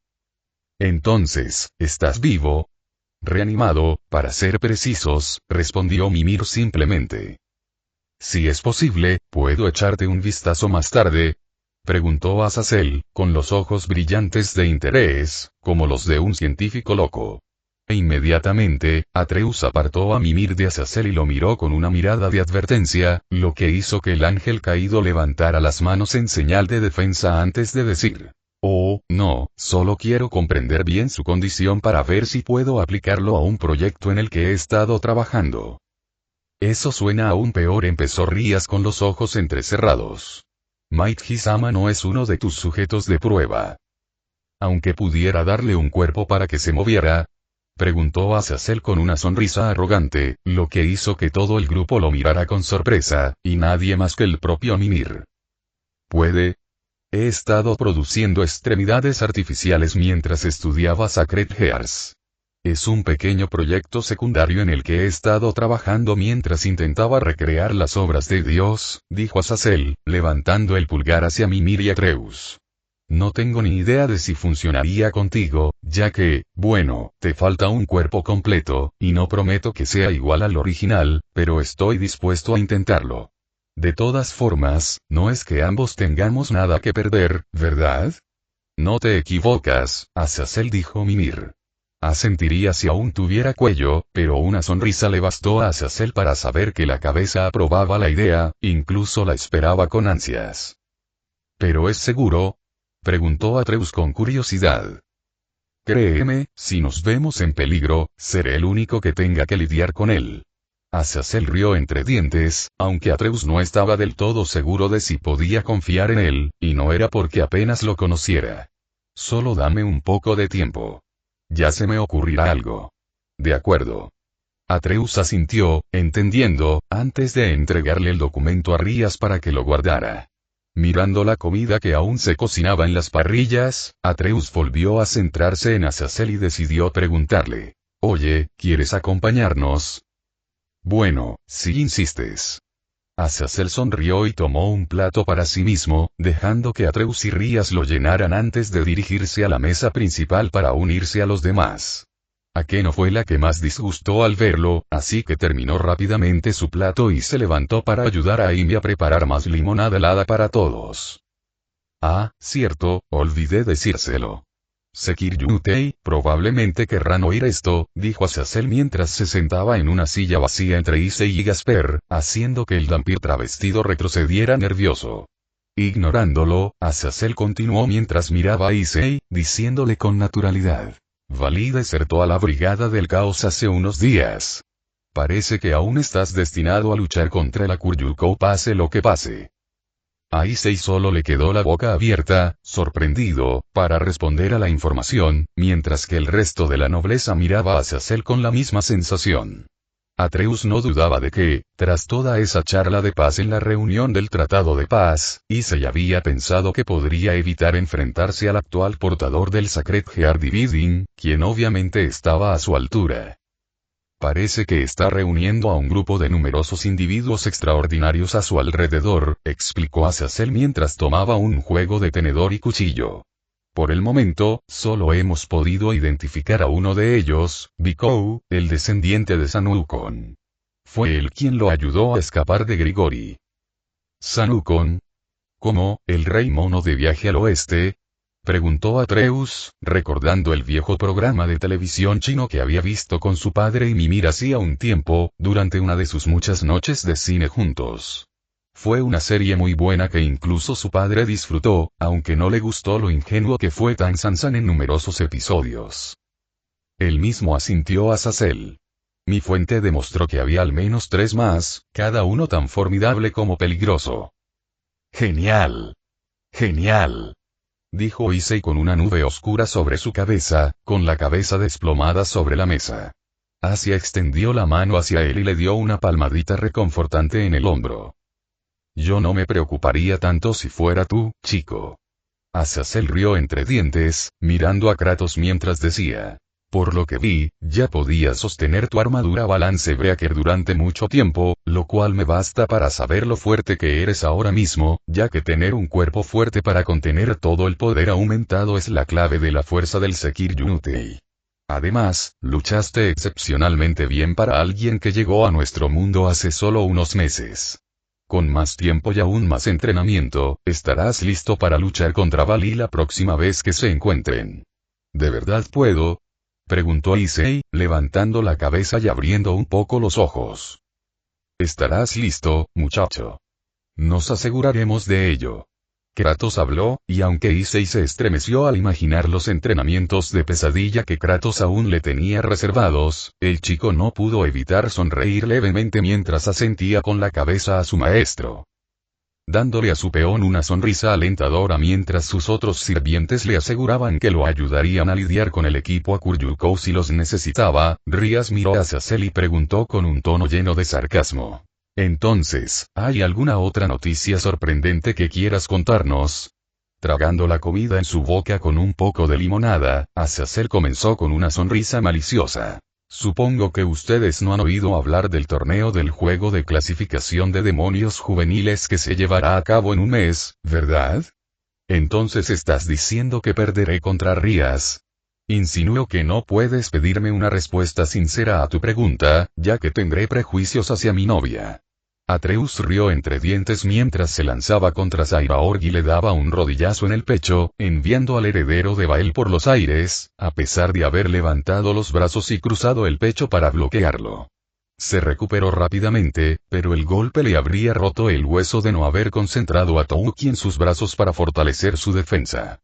Speaker 1: Entonces, ¿estás vivo? Reanimado, para ser precisos, respondió Mimir simplemente. Si es posible, ¿puedo echarte un vistazo más tarde? Preguntó Azazel, con los ojos brillantes de interés, como los de un científico loco. E inmediatamente, Atreus apartó a Mimir de Azazel y lo miró con una mirada de advertencia, lo que hizo que el ángel caído levantara las manos en señal de defensa antes de decir. Oh, no, solo quiero comprender bien su condición para ver si puedo aplicarlo a un proyecto en el que he estado trabajando. Eso suena aún peor, empezó Rías con los ojos entrecerrados. Might-Hisama no es uno de tus sujetos de prueba. Aunque pudiera darle un cuerpo para que se moviera, preguntó Azazel con una sonrisa arrogante, lo que hizo que todo el grupo lo mirara con sorpresa, y nadie más que el propio Mimir. ¿Puede? He estado produciendo extremidades artificiales mientras estudiaba Sacred Gears. Es un pequeño proyecto secundario en el que he estado trabajando mientras intentaba recrear las obras de Dios, dijo Azazel, levantando el pulgar hacia Mimir y Atreus. No tengo ni idea de si funcionaría contigo, ya que, bueno, te falta un cuerpo completo, y no prometo que sea igual al original, pero estoy dispuesto a intentarlo. De todas formas, no es que ambos tengamos nada que perder, ¿verdad? No te equivocas, Azazel dijo Mimir. Asentiría si aún tuviera cuello, pero una sonrisa le bastó a Azazel para saber que la cabeza aprobaba la idea, incluso la esperaba con ansias. ¿Pero es seguro? Preguntó Atreus con curiosidad. Créeme, si nos vemos en peligro, seré el único que tenga que lidiar con él. Azazel rió entre dientes, aunque Atreus no estaba del todo seguro de si podía confiar en él, y no era porque apenas lo conociera. Solo dame un poco de tiempo. Ya se me ocurrirá algo. De acuerdo. Atreus asintió, entendiendo, antes de entregarle el documento a Rías para que lo guardara. Mirando la comida que aún se cocinaba en las parrillas, Atreus volvió a centrarse en Azazel y decidió preguntarle. Oye, ¿quieres acompañarnos? Bueno, si insistes. Azazel sonrió y tomó un plato para sí mismo, dejando que Atreus y Rías lo llenaran antes de dirigirse a la mesa principal para unirse a los demás. Ake no fue la que más disgustó al verlo, así que terminó rápidamente su plato y se levantó para ayudar a Amy a preparar más limonada helada para todos. Ah, cierto, olvidé decírselo. Sekir-Yutei, probablemente querrán oír esto, dijo Azazel mientras se sentaba en una silla vacía entre Issei y Gasper, haciendo que el vampiro travestido retrocediera nervioso. Ignorándolo, Azazel continuó mientras miraba a Issei, diciéndole con naturalidad. Valí desertó a la Brigada del Caos hace unos días. Parece que aún estás destinado a luchar contra la Kuryuko pase lo que pase. A Issei solo le quedó la boca abierta, sorprendido, para responder a la información, mientras que el resto de la nobleza miraba a Azazel con la misma sensación. Atreus no dudaba de que, tras toda esa charla de paz en la reunión del Tratado de Paz, Issei había pensado que podría evitar enfrentarse al actual portador del Sacred Gear Dividing, quien obviamente estaba a su altura. Parece que está reuniendo a un grupo de numerosos individuos extraordinarios a su alrededor, explicó Azazel mientras tomaba un juego de tenedor y cuchillo. Por el momento, solo hemos podido identificar a uno de ellos, Bikou, el descendiente de Sanukon. Fue él quien lo ayudó a escapar de Grigori. ¿Sanukon? ¿Cómo, el rey mono de Viaje al Oeste? Preguntó Atreus, recordando el viejo programa de televisión chino que había visto con su padre y Mimir hacía un tiempo, durante una de sus muchas noches de cine juntos. Fue una serie muy buena que incluso su padre disfrutó, aunque no le gustó lo ingenuo que fue Tan Sansan en numerosos episodios. Él mismo asintió a Azazel. Mi fuente demostró que había al menos 3 más, cada uno tan formidable como peligroso. Genial. Genial. Dijo Issei con una nube oscura sobre su cabeza, con la cabeza desplomada sobre la mesa. Asia extendió la mano hacia él y le dio una palmadita reconfortante en el hombro. Yo no me preocuparía tanto si fuera tú, chico. Azazel rió entre dientes, mirando a Kratos mientras decía. Por lo que vi, ya podías sostener tu armadura Balance Breaker durante mucho tiempo, lo cual me basta para saber lo fuerte que eres ahora mismo, ya que tener un cuerpo fuerte para contener todo el poder aumentado es la clave de la fuerza del Sekir Yunutei. Además, luchaste excepcionalmente bien para alguien que llegó a nuestro mundo hace solo unos meses. Con más tiempo y aún más entrenamiento, estarás listo para luchar contra Vali la próxima vez que se encuentren. ¿De verdad puedo? Preguntó Issei, levantando la cabeza y abriendo un poco los ojos. Estarás listo, muchacho. Nos aseguraremos de ello. Kratos habló, y aunque Issei se estremeció al imaginar los entrenamientos de pesadilla que Kratos aún le tenía reservados, el chico no pudo evitar sonreír levemente mientras asentía con la cabeza a su maestro. Dándole a su peón una sonrisa alentadora mientras sus otros sirvientes le aseguraban que lo ayudarían a lidiar con el equipo Akuryu si los necesitaba, Rías miró hacia Cell y preguntó con un tono lleno de sarcasmo. Entonces, ¿hay alguna otra noticia sorprendente que quieras contarnos? Tragando la comida en su boca con un poco de limonada, Azazel comenzó con una sonrisa maliciosa. Supongo que ustedes no han oído hablar del torneo del juego de clasificación de demonios juveniles que se llevará a cabo en un mes, ¿verdad? Entonces estás diciendo que perderé contra Rías. Insinúo que no puedes pedirme una respuesta sincera a tu pregunta, ya que tendré prejuicios hacia mi novia. Atreus rió entre dientes mientras se lanzaba contra Sairaorg y le daba un rodillazo en el pecho, enviando al heredero de Bael por los aires, a pesar de haber levantado los brazos y cruzado el pecho para bloquearlo. Se recuperó rápidamente, pero el golpe le habría roto el hueso de no haber concentrado a Touki en sus brazos para fortalecer su defensa.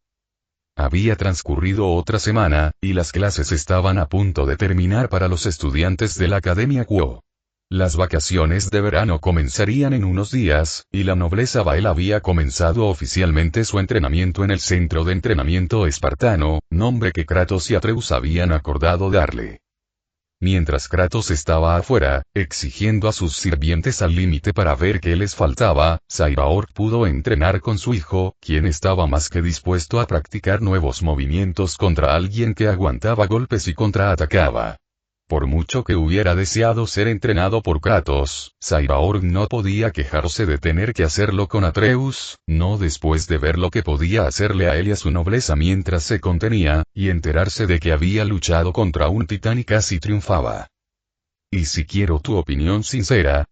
Speaker 1: Había transcurrido otra semana, y las clases estaban a punto de terminar para los estudiantes de la Academia Quo. Las vacaciones de verano comenzarían en unos días, y la nobleza Bael había comenzado oficialmente su entrenamiento en el centro de entrenamiento espartano, nombre que Kratos y Atreus habían acordado darle. Mientras Kratos estaba afuera, exigiendo a sus sirvientes al límite para ver qué les faltaba, Sairaorg pudo entrenar con su hijo, quien estaba más que dispuesto a practicar nuevos movimientos contra alguien que aguantaba golpes y contraatacaba. Por mucho que hubiera deseado ser entrenado por Kratos, Sairaorg no podía quejarse de tener que hacerlo con Atreus, no después de ver lo que podía hacerle a él y a su nobleza mientras se contenía, y enterarse de que había luchado contra un titán y casi triunfaba. ¿Y si quiero tu opinión sincera?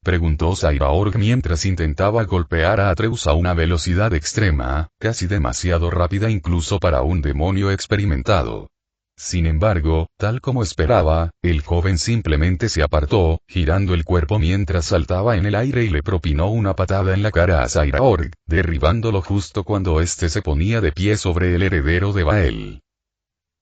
Speaker 1: Preguntó Sairaorg mientras intentaba golpear a Atreus a una velocidad extrema, casi demasiado rápida incluso para un demonio experimentado. Sin embargo, tal como esperaba, el joven simplemente se apartó, girando el cuerpo mientras saltaba en el aire y le propinó una patada en la cara a Sairaorg, derribándolo justo cuando éste se ponía de pie sobre el heredero de Bael.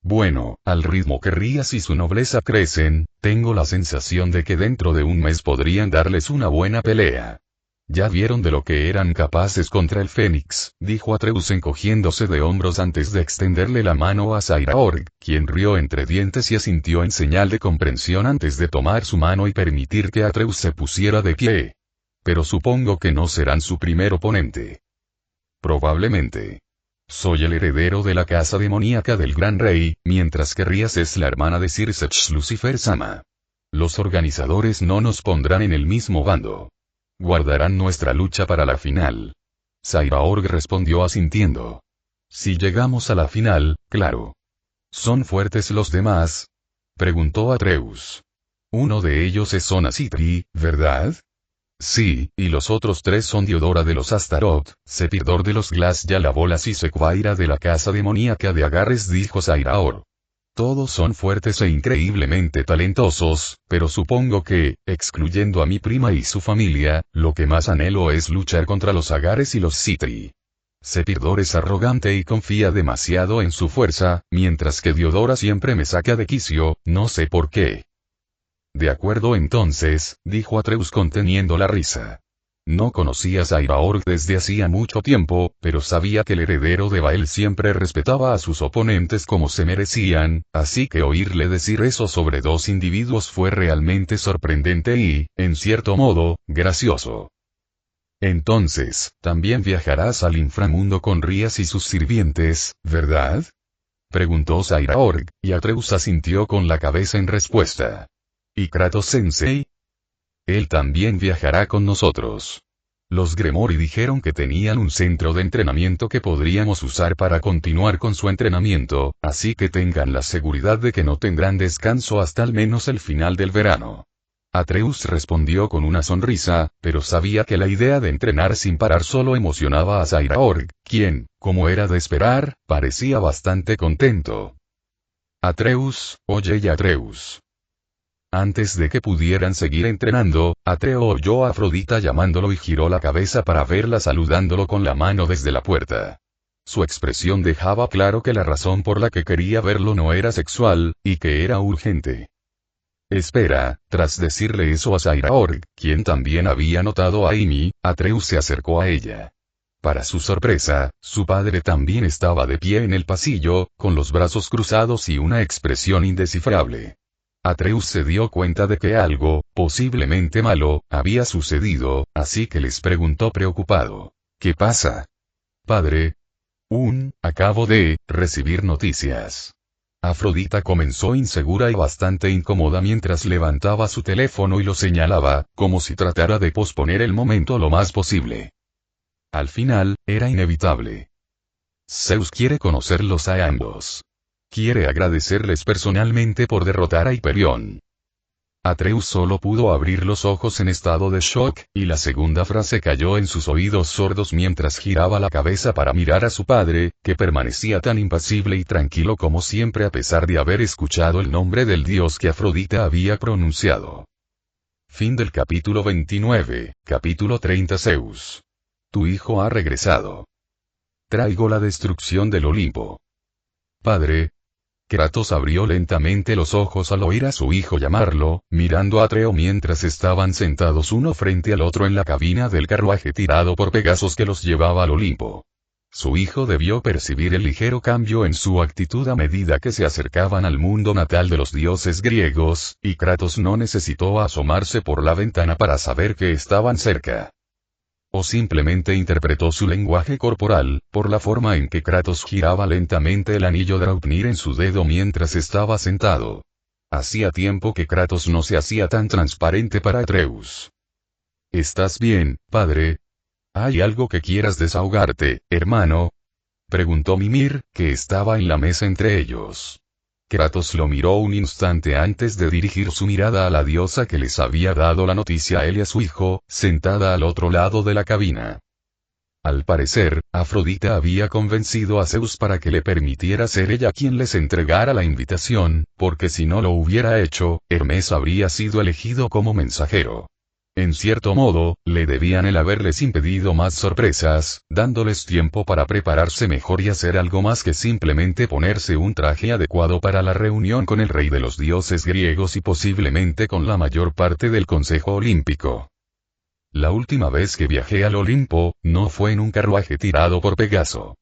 Speaker 1: Bueno, al ritmo que Rías y su nobleza crecen, tengo la sensación de que dentro de un mes podrían darles una buena pelea. Ya vieron de lo que eran capaces contra el Fénix, dijo Atreus encogiéndose de hombros antes de extenderle la mano a Sairaorg, quien rió entre dientes y asintió en señal de comprensión antes de tomar su mano y permitir que Atreus se pusiera de pie. Pero supongo que no serán su primer oponente. Probablemente. Soy el heredero de la casa demoníaca del gran rey, mientras que Rías es la hermana de Sirsech Lucifer Sama. Los organizadores no nos pondrán en el mismo bando. Guardarán nuestra lucha para la final. Sairaorg respondió asintiendo. Si llegamos a la final, claro. ¿Son fuertes los demás? Preguntó Atreus. Uno de ellos es Onasitri, ¿verdad? Sí, y los otros 3 son Diodora de los Astaroth, Sepirdor de los Glass Yalabolas y Sequaira de la casa demoníaca de Agarres, dijo Sairaorg. Todos son fuertes e increíblemente talentosos, pero supongo que, excluyendo a mi prima y su familia, lo que más anhelo es luchar contra los Agares y los Citri. Sephiroth es arrogante y confía demasiado en su fuerza, mientras que Diodora siempre me saca de quicio, no sé por qué. De acuerdo entonces, dijo Atreus conteniendo la risa. No conocía a Zairaorg desde hacía mucho tiempo, pero sabía que el heredero de Bael siempre respetaba a sus oponentes como se merecían, así que oírle decir eso sobre dos individuos fue realmente sorprendente y, en cierto modo, gracioso. Entonces, también viajarás al inframundo con Rías y sus sirvientes, ¿verdad? Preguntó Zairaorg, y Atreus asintió con la cabeza en respuesta. ¿Y Kratos-sensei? Él también viajará con nosotros. Los Gremori dijeron que tenían un centro de entrenamiento que podríamos usar para continuar con su entrenamiento, así que tengan la seguridad de que no tendrán descanso hasta al menos el final del verano. Atreus respondió con una sonrisa, pero sabía que la idea de entrenar sin parar solo emocionaba a Zairaorg, quien, como era de esperar, parecía bastante contento. Atreus, oye Atreus. Antes de que pudieran seguir entrenando, Atreo oyó a Afrodita llamándolo y giró la cabeza para verla saludándolo con la mano desde la puerta. Su expresión dejaba claro que la razón por la que quería verlo no era sexual, y que era urgente. Espera, tras decirle eso a Zairaorg, quien también había notado a Amy, Atreus se acercó a ella. Para su sorpresa, su padre también estaba de pie en el pasillo, con los brazos cruzados y una expresión indescifrable. Atreus se dio cuenta de que algo, posiblemente malo, había sucedido, así que les preguntó preocupado. ¿Qué pasa? Padre. Acabo de recibir noticias. Afrodita comenzó insegura y bastante incómoda mientras levantaba su teléfono y lo señalaba, como si tratara de posponer el momento lo más posible. Al final, era inevitable. Zeus quiere conocerlos a ambos. Quiere agradecerles personalmente por derrotar a Hyperion. Atreus solo pudo abrir los ojos en estado de shock, y la segunda frase cayó en sus oídos sordos mientras giraba la cabeza para mirar a su padre, que permanecía tan impasible y tranquilo como siempre a pesar de haber escuchado el nombre del dios que Afrodita había pronunciado. Fin del capítulo 29, capítulo 30 Zeus. Tu hijo ha regresado. Traigo la destrucción del Olimpo. Padre. Kratos abrió lentamente los ojos al oír a su hijo llamarlo, mirando a Atreo mientras estaban sentados uno frente al otro en la cabina del carruaje tirado por Pegasos que los llevaba al Olimpo. Su hijo debió percibir el ligero cambio en su actitud a medida que se acercaban al mundo natal de los dioses griegos, y Kratos no necesitó asomarse por la ventana para saber que estaban cerca. O simplemente interpretó su lenguaje corporal, por la forma en que Kratos giraba lentamente el anillo Draupnir en su dedo mientras estaba sentado. Hacía tiempo que Kratos no se hacía tan transparente para Atreus. ¿Estás bien, padre? ¿Hay algo que quieras desahogarte, hermano? Preguntó Mimir, que estaba en la mesa entre ellos. Kratos lo miró un instante antes de dirigir su mirada a la diosa que les había dado la noticia a él y a su hijo, sentada al otro lado de la cabina. Al parecer, Afrodita había convencido a Zeus para que le permitiera ser ella quien les entregara la invitación, porque si no lo hubiera hecho, Hermes habría sido elegido como mensajero. En cierto modo, le debían el haberles impedido más sorpresas, dándoles tiempo para prepararse mejor y hacer algo más que simplemente ponerse un traje adecuado para la reunión con el rey de los dioses griegos y posiblemente con la mayor parte del Consejo Olímpico. La última vez que viajé al Olimpo, no fue en un carruaje tirado por Pegaso.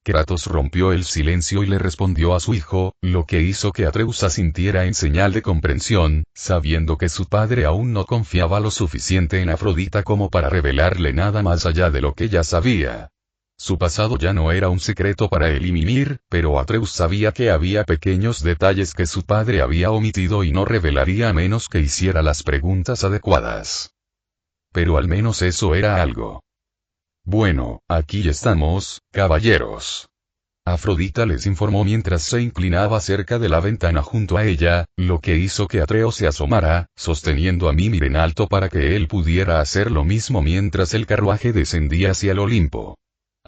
Speaker 1: Kratos rompió el silencio y le respondió a su hijo, lo que hizo que Atreus asintiera en señal de comprensión, sabiendo que su padre aún no confiaba lo suficiente en Afrodita como para revelarle nada más allá de lo que ya sabía. Su pasado ya no era un secreto para él y Mimir, pero Atreus sabía que había pequeños detalles que su padre había omitido y no revelaría a menos que hiciera las preguntas adecuadas. Pero al menos eso era algo. Bueno, aquí estamos, caballeros. Afrodita les informó mientras se inclinaba cerca de la ventana junto a ella, lo que hizo que Atreo se asomara, sosteniendo a Mimir en alto para que él pudiera hacer lo mismo mientras el carruaje descendía hacia el Olimpo.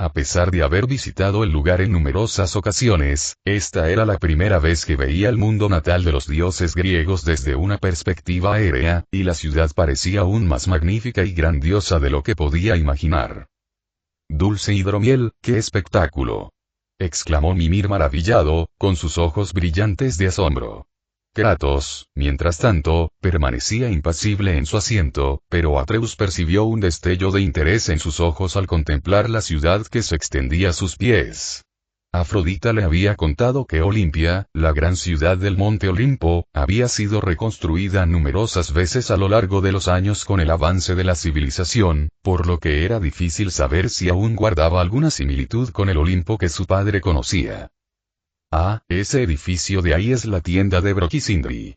Speaker 1: A pesar de haber visitado el lugar en numerosas ocasiones, esta era la primera vez que veía el mundo natal de los dioses griegos desde una perspectiva aérea, y la ciudad parecía aún más magnífica y grandiosa de lo que podía imaginar. Dulce hidromiel, ¡qué espectáculo!, exclamó Mimir maravillado, con sus ojos brillantes de asombro. Kratos, mientras tanto, permanecía impasible en su asiento, pero Atreus percibió un destello de interés en sus ojos al contemplar la ciudad que se extendía a sus pies. Afrodita le había contado que Olimpia, la gran ciudad del monte Olimpo, había sido reconstruida numerosas veces a lo largo de los años con el avance de la civilización, por lo que era difícil saber si aún guardaba alguna similitud con el Olimpo que su padre conocía. Ah, ese edificio de ahí es la tienda de Brok y Sindri.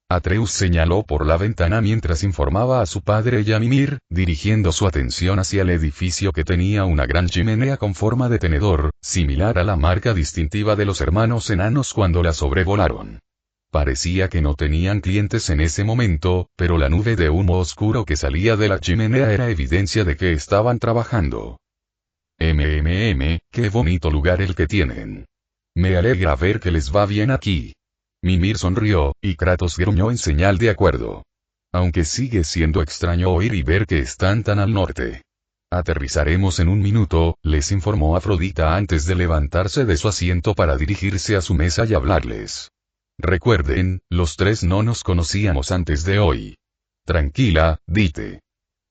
Speaker 1: Atreus señaló por la ventana mientras informaba a su padre y a Mimir, dirigiendo su atención hacia el edificio que tenía una gran chimenea con forma de tenedor, similar a la marca distintiva de los hermanos enanos cuando la sobrevolaron. Parecía que no tenían clientes en ese momento, pero la nube de humo oscuro que salía de la chimenea era evidencia de que estaban trabajando. Qué bonito lugar el que tienen. Me alegra ver que les va bien aquí. Mimir sonrió, y Kratos gruñó en señal de acuerdo. Aunque sigue siendo extraño oír y ver que están tan al norte. Aterrizaremos en un minuto, les informó Afrodita antes de levantarse de su asiento para dirigirse a su mesa y hablarles. Recuerden, los tres no nos conocíamos antes de hoy. Tranquila, Dite.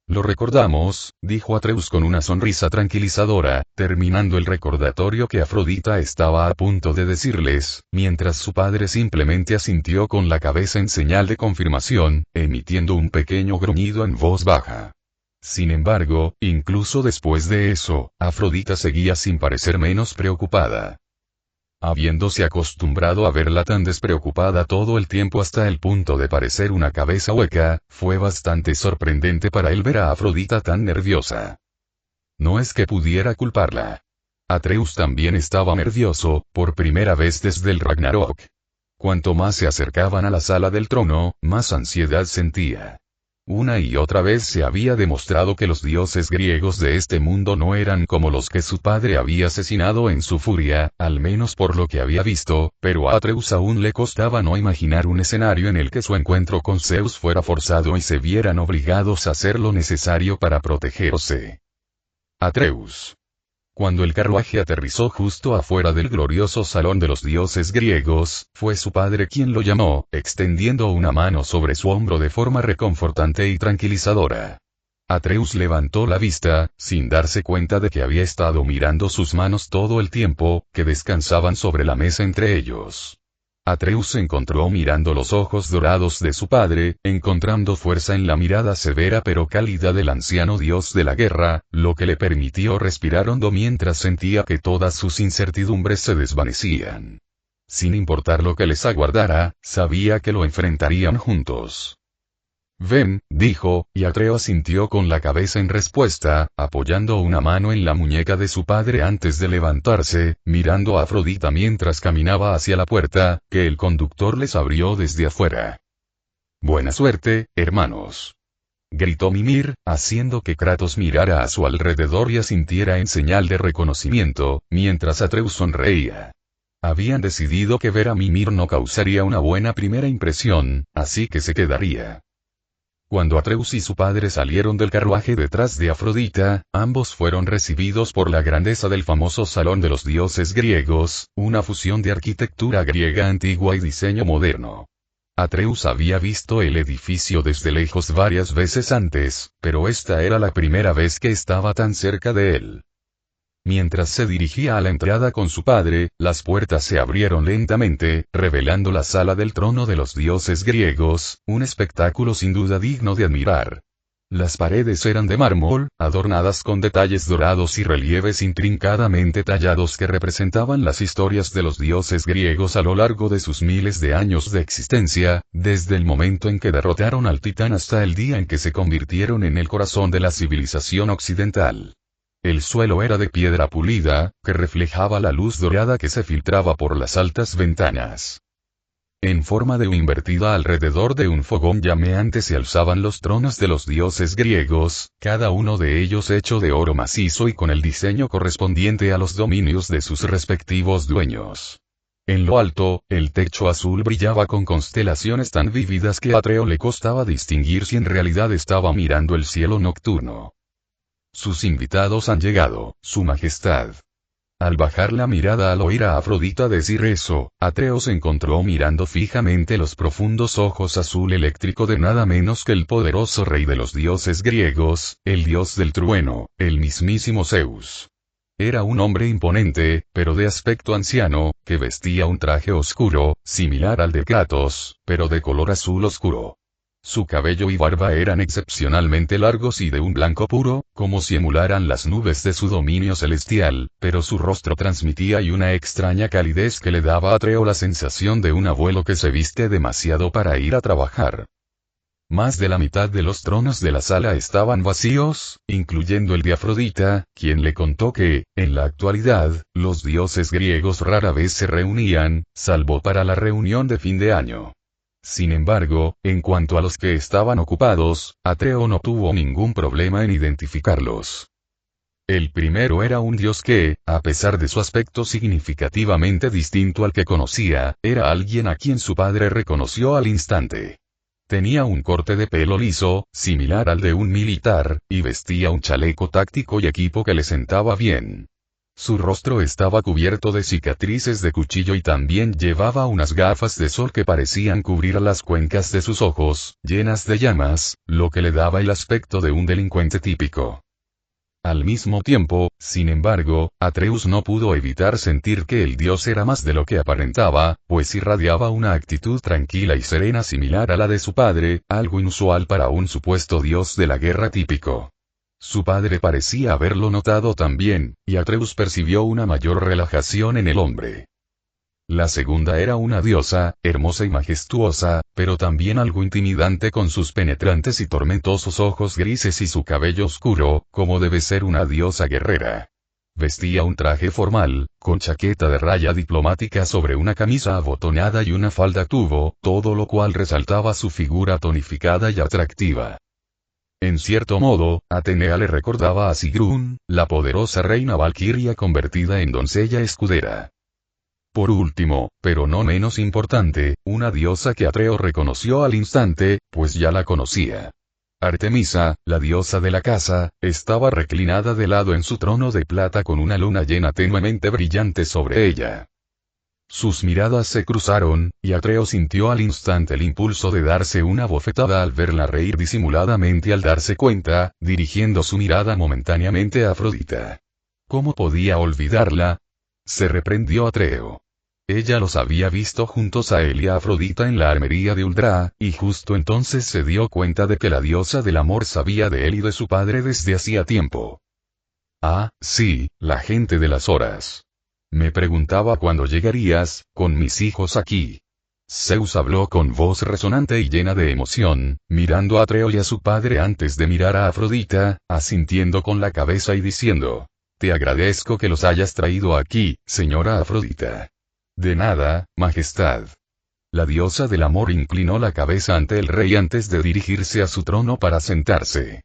Speaker 1: Lo recordamos, dijo Atreus con una sonrisa tranquilizadora, terminando el recordatorio que Afrodita estaba a punto de decirles, mientras su padre simplemente asintió con la cabeza en señal de confirmación, emitiendo un pequeño gruñido en voz baja. Sin embargo, incluso después de eso, Afrodita seguía sin parecer menos preocupada. Habiéndose acostumbrado a verla tan despreocupada todo el tiempo hasta el punto de parecer una cabeza hueca, fue bastante sorprendente para él ver a Afrodita tan nerviosa. No es que pudiera culparla. Atreus también estaba nervioso, por primera vez desde el Ragnarok. Cuanto más se acercaban a la sala del trono, más ansiedad sentía. Una y otra vez se había demostrado que los dioses griegos de este mundo no eran como los que su padre había asesinado en su furia, al menos por lo que había visto, pero a Atreus aún le costaba no imaginar un escenario en el que su encuentro con Zeus fuera forzado y se vieran obligados a hacer lo necesario para protegerse. Atreus. Cuando el carruaje aterrizó justo afuera del glorioso salón de los dioses griegos, fue su padre quien lo llamó, extendiendo una mano sobre su hombro de forma reconfortante y tranquilizadora. Atreus levantó la vista, sin darse cuenta de que había estado mirando sus manos todo el tiempo, que descansaban sobre la mesa entre ellos. Atreus se encontró mirando los ojos dorados de su padre, encontrando fuerza en la mirada severa pero cálida del anciano dios de la guerra, lo que le permitió respirar hondo mientras sentía que todas sus incertidumbres se desvanecían. Sin importar lo que les aguardara, sabía que lo enfrentarían juntos. Ven, dijo, y Atreus asintió con la cabeza en respuesta, apoyando una mano en la muñeca de su padre antes de levantarse, mirando a Afrodita mientras caminaba hacia la puerta, que el conductor les abrió desde afuera. Buena suerte, hermanos. Gritó Mimir, haciendo que Kratos mirara a su alrededor y asintiera en señal de reconocimiento, mientras Atreus sonreía. Habían decidido que ver a Mimir no causaría una buena primera impresión, así que se quedaría. Cuando Atreus y su padre salieron del carruaje detrás de Afrodita, ambos fueron recibidos por la grandeza del famoso Salón de los Dioses Griegos, una fusión de arquitectura griega antigua y diseño moderno. Atreus había visto el edificio desde lejos varias veces antes, pero esta era la primera vez que estaba tan cerca de él. Mientras se dirigía a la entrada con su padre, las puertas se abrieron lentamente, revelando la sala del trono de los dioses griegos, un espectáculo sin duda digno de admirar. Las paredes eran de mármol, adornadas con detalles dorados y relieves intrincadamente tallados que representaban las historias de los dioses griegos a lo largo de sus miles de años de existencia, desde el momento en que derrotaron al titán hasta el día en que se convirtieron en el corazón de la civilización occidental. El suelo era de piedra pulida, que reflejaba la luz dorada que se filtraba por las altas ventanas. En forma de U invertida alrededor de un fogón llameante se alzaban los tronos de los dioses griegos, cada uno de ellos hecho de oro macizo y con el diseño correspondiente a los dominios de sus respectivos dueños. En lo alto, el techo azul brillaba con constelaciones tan vívidas que a Atreo le costaba distinguir si en realidad estaba mirando el cielo nocturno. Sus invitados han llegado, Su Majestad. Al bajar la mirada al oír a Afrodita decir eso, Atreo se encontró mirando fijamente los profundos ojos azul eléctrico de nada menos que el poderoso rey de los dioses griegos, el dios del trueno, el mismísimo Zeus. Era un hombre imponente, pero de aspecto anciano, que vestía un traje oscuro, similar al de Kratos, pero de color azul oscuro. Su cabello y barba eran excepcionalmente largos y de un blanco puro, como si emularan las nubes de su dominio celestial, pero su rostro transmitía una extraña calidez que le daba a Atreo la sensación de un abuelo que se viste demasiado para ir a trabajar. Más de la mitad de los tronos de la sala estaban vacíos, incluyendo el de Afrodita, quien le contó que, en la actualidad, los dioses griegos rara vez se reunían, salvo para la reunión de fin de año. Sin embargo, en cuanto a los que estaban ocupados, Atreo no tuvo ningún problema en identificarlos. El primero era un dios que, a pesar de su aspecto significativamente distinto al que conocía, era alguien a quien su padre reconoció al instante. Tenía un corte de pelo liso, similar al de un militar, y vestía un chaleco táctico y equipo que le sentaba bien. Su rostro estaba cubierto de cicatrices de cuchillo y también llevaba unas gafas de sol que parecían cubrir las cuencas de sus ojos, llenas de llamas, lo que le daba el aspecto de un delincuente típico. Al mismo tiempo, sin embargo, Atreus no pudo evitar sentir que el dios era más de lo que aparentaba, pues irradiaba una actitud tranquila y serena similar a la de su padre, algo inusual para un supuesto dios de la guerra típico. Su padre parecía haberlo notado también, y Atreus percibió una mayor relajación en el hombre. La segunda era una diosa, hermosa y majestuosa, pero también algo intimidante con sus penetrantes y tormentosos ojos grises y su cabello oscuro, como debe ser una diosa guerrera. Vestía un traje formal, con chaqueta de raya diplomática sobre una camisa abotonada y una falda tubo, todo lo cual resaltaba su figura tonificada y atractiva. En cierto modo, Atenea le recordaba a Sigrún, la poderosa reina valquiria convertida en doncella escudera. Por último, pero no menos importante, una diosa que Atreo reconoció al instante, pues ya la conocía. Artemisa, la diosa de la casa, estaba reclinada de lado en su trono de plata con una luna llena tenuemente brillante sobre ella. Sus miradas se cruzaron, y Atreo sintió al instante el impulso de darse una bofetada al verla reír disimuladamente al darse cuenta, dirigiendo su mirada momentáneamente a Afrodita. ¿Cómo podía olvidarla? Se reprendió Atreo. Ella los había visto juntos a él y a Afrodita en la armería de Uldra, y justo entonces se dio cuenta de que la diosa del amor sabía de él y de su padre desde hacía tiempo. Ah, sí, la gente de las horas. Me preguntaba cuándo llegarías, con mis hijos aquí. Zeus habló con voz resonante y llena de emoción, mirando a Atreo y a su padre antes de mirar a Afrodita, asintiendo con la cabeza y diciendo: Te agradezco que los hayas traído aquí, señora Afrodita. De nada, majestad. La diosa del amor inclinó la cabeza ante el rey antes de dirigirse a su trono para sentarse.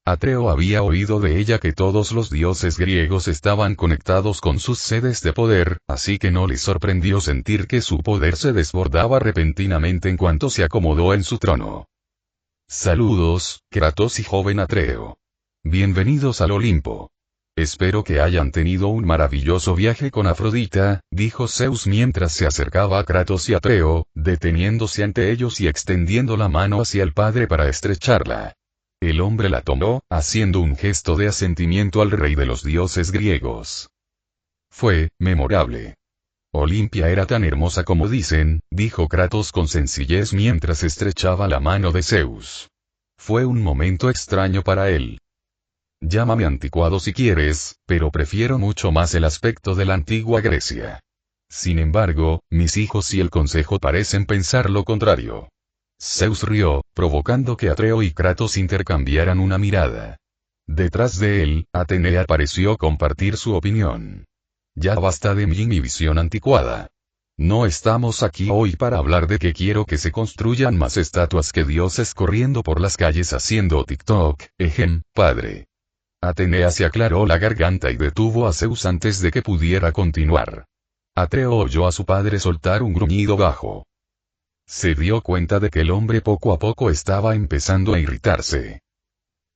Speaker 1: Atreo había oído de ella que todos los dioses griegos estaban conectados con sus sedes de poder, así que no le sorprendió sentir que su poder se desbordaba repentinamente en cuanto se acomodó en su trono. Saludos, Kratos y joven Atreo. Bienvenidos al Olimpo. Espero que hayan tenido un maravilloso viaje con Afrodita, dijo Zeus mientras se acercaba a Kratos y Atreo, deteniéndose ante ellos y extendiendo la mano hacia el padre para estrecharla. El hombre la tomó, haciendo un gesto de asentimiento al rey de los dioses griegos. Fue memorable. Olimpia era tan hermosa como dicen, dijo Kratos con sencillez mientras estrechaba la mano de Zeus. Fue un momento extraño para él. Llámame anticuado si quieres, pero prefiero mucho más el aspecto de la antigua Grecia. Sin embargo, mis hijos y el consejo parecen pensar lo contrario. Zeus rió, provocando que Atreo y Kratos intercambiaran una mirada. Detrás de él, Atenea pareció compartir su opinión. Ya basta de mi visión anticuada. No estamos aquí hoy para hablar de que quiero que se construyan más estatuas que dioses corriendo por las calles haciendo TikTok, padre. Atenea se aclaró la garganta y detuvo a Zeus antes de que pudiera continuar. Atreo oyó a su padre soltar un gruñido bajo. Se dio cuenta de que el hombre poco a poco estaba empezando a irritarse.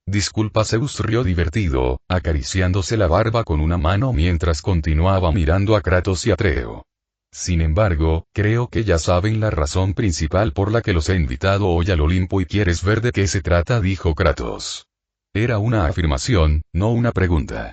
Speaker 1: Disculpa, Zeus rió divertido, acariciándose la barba con una mano mientras continuaba mirando a Kratos y Atreo. Sin embargo, creo que ya saben la razón principal por la que los he invitado hoy al Olimpo y quieres ver de qué se trata, dijo Kratos. Era una afirmación, no una pregunta.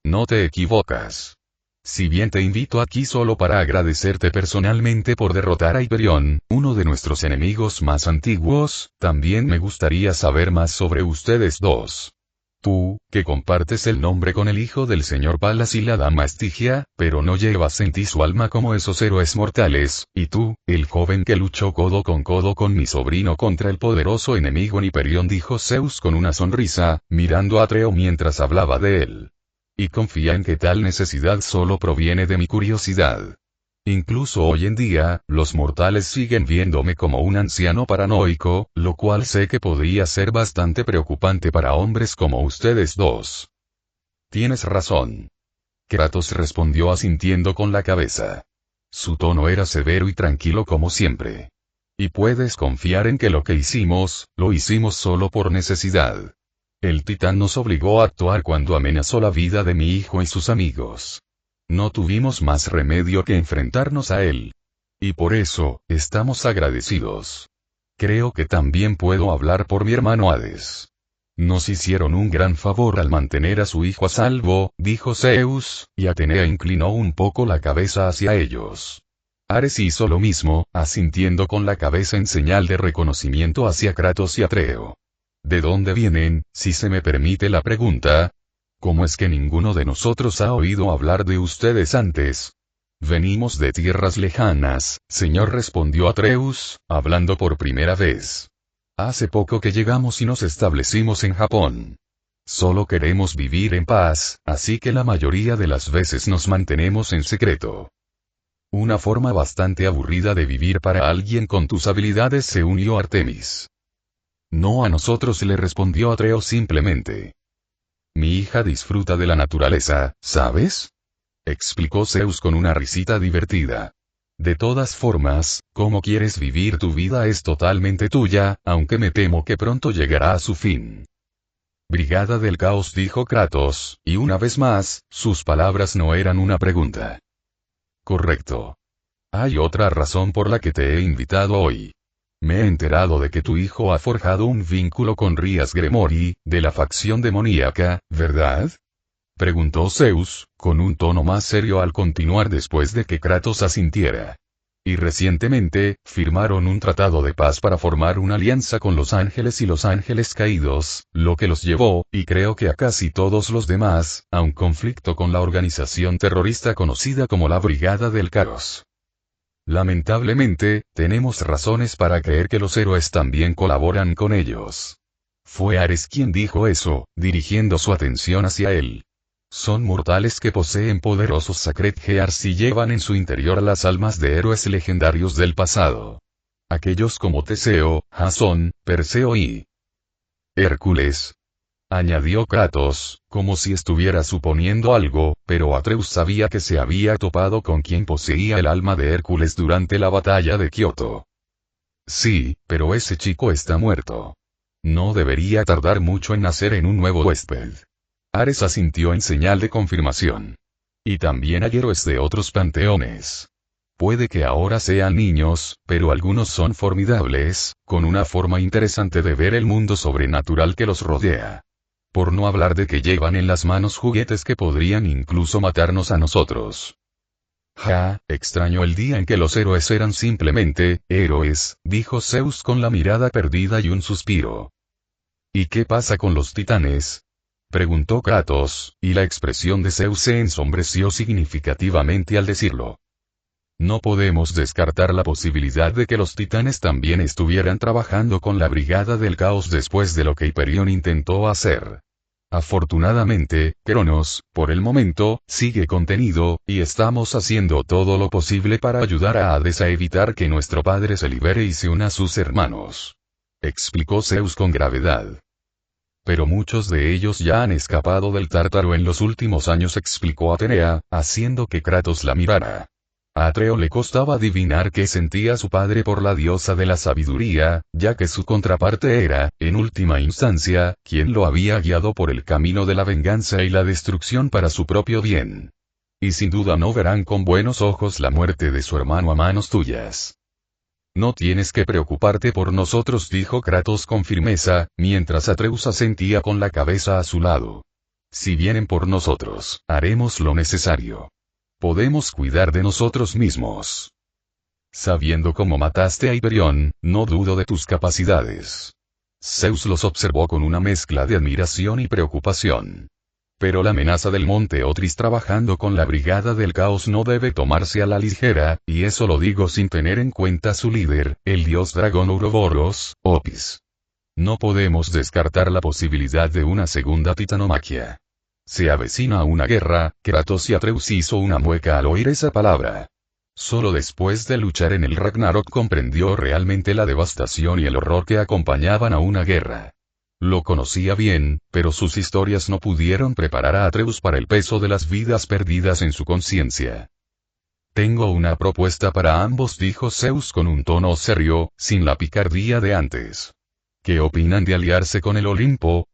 Speaker 1: No te equivocas. Si bien te invito aquí solo para agradecerte personalmente por derrotar a Hiperión, uno de nuestros enemigos más antiguos, también me gustaría saber más sobre ustedes dos. Tú, que compartes el nombre con el hijo del señor Palas y la dama Estigia, pero no llevas en ti su alma como esos héroes mortales, y tú, el joven que luchó codo con mi sobrino contra el poderoso enemigo Hiperión, dijo Zeus con una sonrisa, mirando a Atreo mientras hablaba de él. Y confía en que tal necesidad solo proviene de mi curiosidad. Incluso hoy en día, los mortales siguen viéndome como un anciano paranoico, lo cual sé que podría ser bastante preocupante para hombres como ustedes dos. Tienes razón. Kratos respondió asintiendo con la cabeza. Su tono era severo y tranquilo como siempre. Y puedes confiar en que lo que hicimos, lo hicimos solo por necesidad. El titán nos obligó a actuar cuando amenazó la vida de mi hijo y sus amigos. No tuvimos más remedio que enfrentarnos a él. Y por eso, estamos agradecidos. Creo que también puedo hablar por mi hermano Hades. Nos hicieron un gran favor al mantener a su hijo a salvo, dijo Zeus, y Atenea inclinó un poco la cabeza hacia ellos. Ares hizo lo mismo, asintiendo con la cabeza en señal de reconocimiento hacia Kratos y Atreo. ¿De dónde vienen, si se me permite la pregunta? ¿Cómo es que ninguno de nosotros ha oído hablar de ustedes antes? Venimos de tierras lejanas, señor, respondió Atreus, hablando por primera vez. Hace poco que llegamos y nos establecimos en Japón. Solo queremos vivir en paz, así que la mayoría de las veces nos mantenemos en secreto. Una forma bastante aburrida de vivir para alguien con tus habilidades, se unió Artemis. No a nosotros, le respondió Atreo simplemente. Mi hija disfruta de la naturaleza, ¿sabes? Explicó Zeus con una risita divertida. De todas formas, cómo quieres vivir tu vida es totalmente tuya, aunque me temo que pronto llegará a su fin. Brigada del Caos, dijo Kratos, y una vez más, sus palabras no eran una pregunta. Correcto. Hay otra razón por la que te he invitado hoy. Me he enterado de que tu hijo ha forjado un vínculo con Rías Gremori, de la facción demoníaca, ¿verdad? Preguntó Zeus, con un tono más serio al continuar después de que Kratos asintiera. Y recientemente, firmaron un tratado de paz para formar una alianza con los ángeles y los ángeles caídos, lo que los llevó, y creo que a casi todos los demás, a un conflicto con la organización terrorista conocida como la Brigada del Caos. Lamentablemente, tenemos razones para creer que los héroes también colaboran con ellos. Fue Ares quien dijo eso, dirigiendo su atención hacia él. Son mortales que poseen poderosos Sacred Gears y llevan en su interior las almas de héroes legendarios del pasado. Aquellos como Teseo, Jasón, Perseo y Hércules. Añadió Kratos, como si estuviera suponiendo algo, pero Atreus sabía que se había topado con quien poseía el alma de Hércules durante la batalla de Kioto. Sí, pero ese chico está muerto. No debería tardar mucho en nacer en un nuevo huésped. Ares asintió en señal de confirmación. Y también hay héroes de otros panteones. Puede que ahora sean niños, pero algunos son formidables, con una forma interesante de ver el mundo sobrenatural que los rodea. Por no hablar de que llevan en las manos juguetes que podrían incluso matarnos a nosotros. Ja, extraño el día en que los héroes eran simplemente héroes, dijo Zeus con la mirada perdida y un suspiro. ¿Y qué pasa con los titanes? Preguntó Kratos, y la expresión de Zeus se ensombreció significativamente al decirlo. No podemos descartar la posibilidad de que los titanes también estuvieran trabajando con la Brigada del Caos después de lo que Hiperión intentó hacer. Afortunadamente, Cronos, por el momento, sigue contenido, y estamos haciendo todo lo posible para ayudar a Hades a evitar que nuestro padre se libere y se una a sus hermanos. Explicó Zeus con gravedad. Pero muchos de ellos ya han escapado del Tártaro en los últimos años, explicó Atenea, haciendo que Kratos la mirara. A Atreo le costaba adivinar qué sentía su padre por la diosa de la sabiduría, ya que su contraparte era, en última instancia, quien lo había guiado por el camino de la venganza y la destrucción para su propio bien. Y sin duda no verán con buenos ojos la muerte de su hermano a manos tuyas. No tienes que preocuparte por nosotros, dijo Kratos con firmeza, mientras Atreus asentía con la cabeza a su lado. Si vienen por nosotros, haremos lo necesario. Podemos cuidar de nosotros mismos. Sabiendo cómo mataste a Hiperión, no dudo de tus capacidades. Zeus los observó con una mezcla de admiración y preocupación. Pero la amenaza del monte Otris trabajando con la Brigada del Caos no debe tomarse a la ligera, y eso lo digo sin tener en cuenta su líder, el dios dragón Ouroboros, Opis. No podemos descartar la posibilidad de una segunda titanomaquia. Se avecina una guerra. Kratos y Atreus hizo una mueca al oír esa palabra. Solo después de luchar en el Ragnarok comprendió realmente la devastación y el horror que acompañaban a una guerra. Lo conocía bien, pero sus historias no pudieron preparar a Atreus para el peso de las vidas perdidas en su conciencia. Tengo una propuesta para ambos, dijo Zeus con un tono serio, sin la picardía de antes. ¿Qué opinan de aliarse con el Olimpo?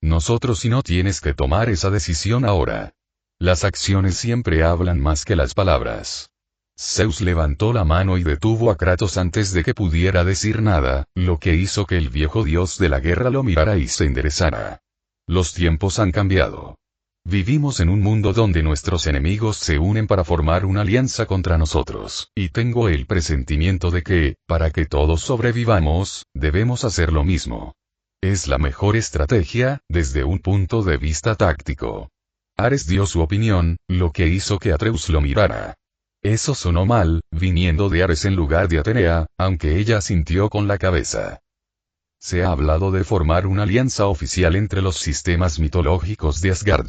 Speaker 1: Nosotros, y no tienes que tomar esa decisión ahora. Las acciones siempre hablan más que las palabras. Zeus levantó la mano y detuvo a Kratos antes de que pudiera decir nada, lo que hizo que el viejo dios de la guerra lo mirara y se enderezara. Los tiempos han cambiado. Vivimos en un mundo donde nuestros enemigos se unen para formar una alianza contra nosotros, y tengo el presentimiento de que, para que todos sobrevivamos, debemos hacer lo mismo. Es la mejor estrategia, desde un punto de vista táctico. Ares dio su opinión, lo que hizo que Atreus lo mirara. Eso sonó mal, viniendo de Ares en lugar de Atenea, aunque ella asintió con la cabeza. Se ha hablado de formar una alianza oficial entre los sistemas mitológicos de Asgard.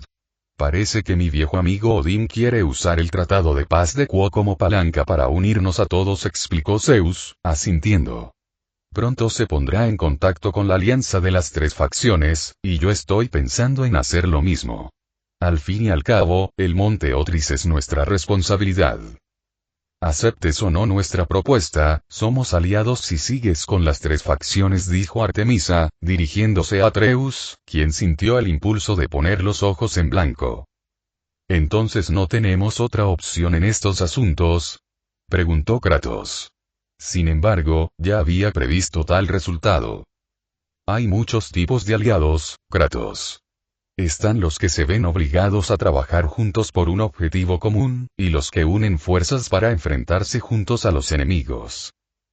Speaker 1: Parece que mi viejo amigo Odín quiere usar el Tratado de Paz de Quo como palanca para unirnos a todos, explicó Zeus, asintiendo. Pronto se pondrá en contacto con la alianza de las tres facciones, y yo estoy pensando en hacer lo mismo. Al fin y al cabo, el monte Otris es nuestra responsabilidad. Aceptes o no nuestra propuesta, somos aliados si sigues con las tres facciones, dijo Artemisa, dirigiéndose a Atreus, quien sintió el impulso de poner los ojos en blanco. ¿Entonces no tenemos otra opción en estos asuntos?, preguntó Kratos. Sin embargo, ya había previsto tal resultado. Hay muchos tipos de aliados, Kratos. Están los que se ven obligados a trabajar juntos por un objetivo común, y los que unen fuerzas para enfrentarse juntos a los enemigos.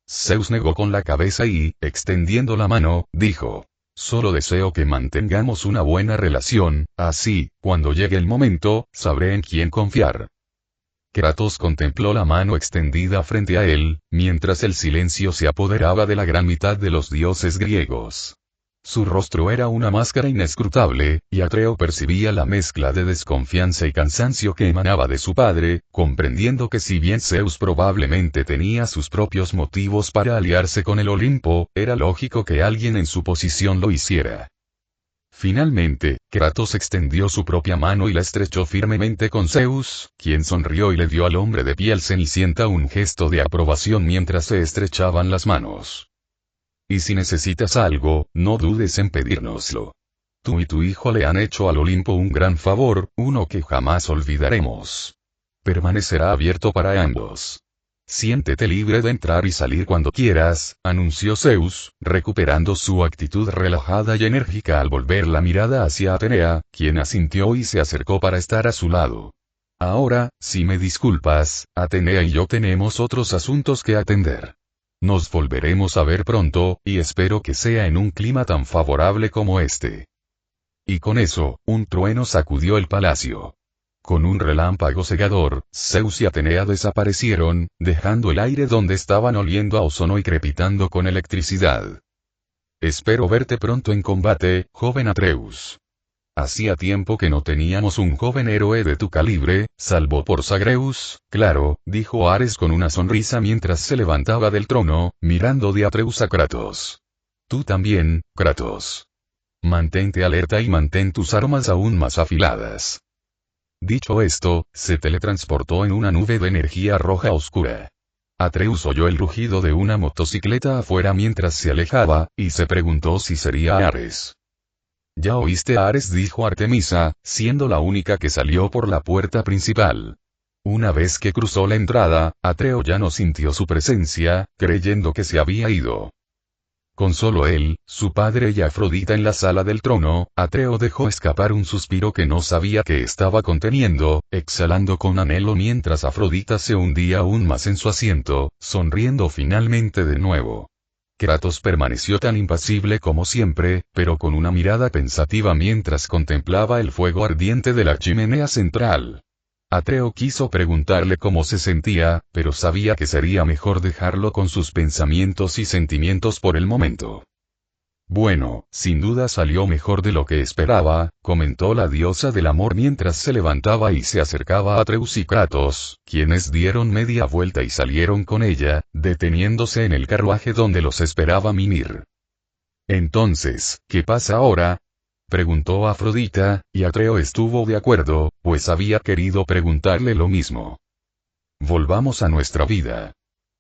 Speaker 1: Zeus negó con la cabeza y, extendiendo la mano, dijo: solo deseo que mantengamos una buena relación, así, cuando llegue el momento, sabré en quién confiar. Kratos contempló la mano extendida frente a él, mientras el silencio se apoderaba de la gran mitad de los dioses griegos. Su rostro era una máscara inescrutable, y Atreo percibía la mezcla de desconfianza y cansancio que emanaba de su padre, comprendiendo que si bien Zeus probablemente tenía sus propios motivos para aliarse con el Olimpo, era lógico que alguien en su posición lo hiciera. Finalmente, Kratos extendió su propia mano y la estrechó firmemente con Zeus, quien sonrió y le dio al hombre de piel cenicienta un gesto de aprobación mientras se estrechaban las manos. Y si necesitas algo, no dudes en pedírnoslo. Tú y tu hijo le han hecho al Olimpo un gran favor, uno que jamás olvidaremos. Permanecerá abierto para ambos. Siéntete libre de entrar y salir cuando quieras, anunció Zeus, recuperando su actitud relajada y enérgica al volver la mirada hacia Atenea, quien asintió y se acercó para estar a su lado. Ahora, si me disculpas, Atenea y yo tenemos otros asuntos que atender. Nos volveremos a ver pronto, y espero que sea en un clima tan favorable como este. Y con eso, un trueno sacudió el palacio. Con un relámpago cegador, Zeus y Atenea desaparecieron, dejando el aire donde estaban oliendo a ozono y crepitando con electricidad. Espero verte pronto en combate, joven Atreus. Hacía tiempo que no teníamos un joven héroe de tu calibre, salvo por Zagreus, claro, dijo Ares con una sonrisa mientras se levantaba del trono, mirando de Atreus a Kratos. Tú también, Kratos. Mantente alerta y mantén tus armas aún más afiladas. Dicho esto, se teletransportó en una nube de energía roja oscura. Atreus oyó el rugido de una motocicleta afuera mientras se alejaba, y se preguntó si sería Ares. Ya oíste a Ares, dijo Artemisa, siendo la única que salió por la puerta principal. Una vez que cruzó la entrada, Atreo ya no sintió su presencia, creyendo que se había ido. Con solo él, su padre y Afrodita en la sala del trono, Atreo dejó escapar un suspiro que no sabía que estaba conteniendo, exhalando con anhelo mientras Afrodita se hundía aún más en su asiento, sonriendo finalmente de nuevo. Kratos permaneció tan impasible como siempre, pero con una mirada pensativa mientras contemplaba el fuego ardiente de la chimenea central. Atreo quiso preguntarle cómo se sentía, pero sabía que sería mejor dejarlo con sus pensamientos y sentimientos por el momento. Bueno, sin duda salió mejor de lo que esperaba, comentó la diosa del amor mientras se levantaba y se acercaba a Atreus y Kratos, quienes dieron media vuelta y salieron con ella, deteniéndose en el carruaje donde los esperaba Mimir. Entonces, ¿qué pasa ahora?, preguntó Afrodita, y Atreo estuvo de acuerdo, pues había querido preguntarle lo mismo. Volvamos a nuestra vida.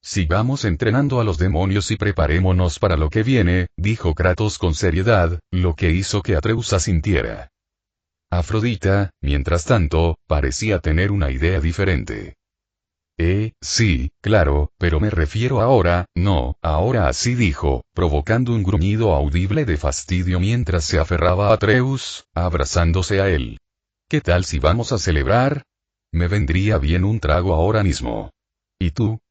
Speaker 1: Sigamos entrenando a los demonios y preparémonos para lo que viene, dijo Kratos con seriedad, lo que hizo que Atreus asintiera. Afrodita, mientras tanto, parecía tener una idea diferente. Sí, claro, pero me refiero ahora, no, ahora así dijo, provocando un gruñido audible de fastidio mientras se aferraba a Atreus, abrazándose a él. ¿Qué tal si vamos a celebrar? Me vendría bien un trago ahora mismo. ¿Y tú?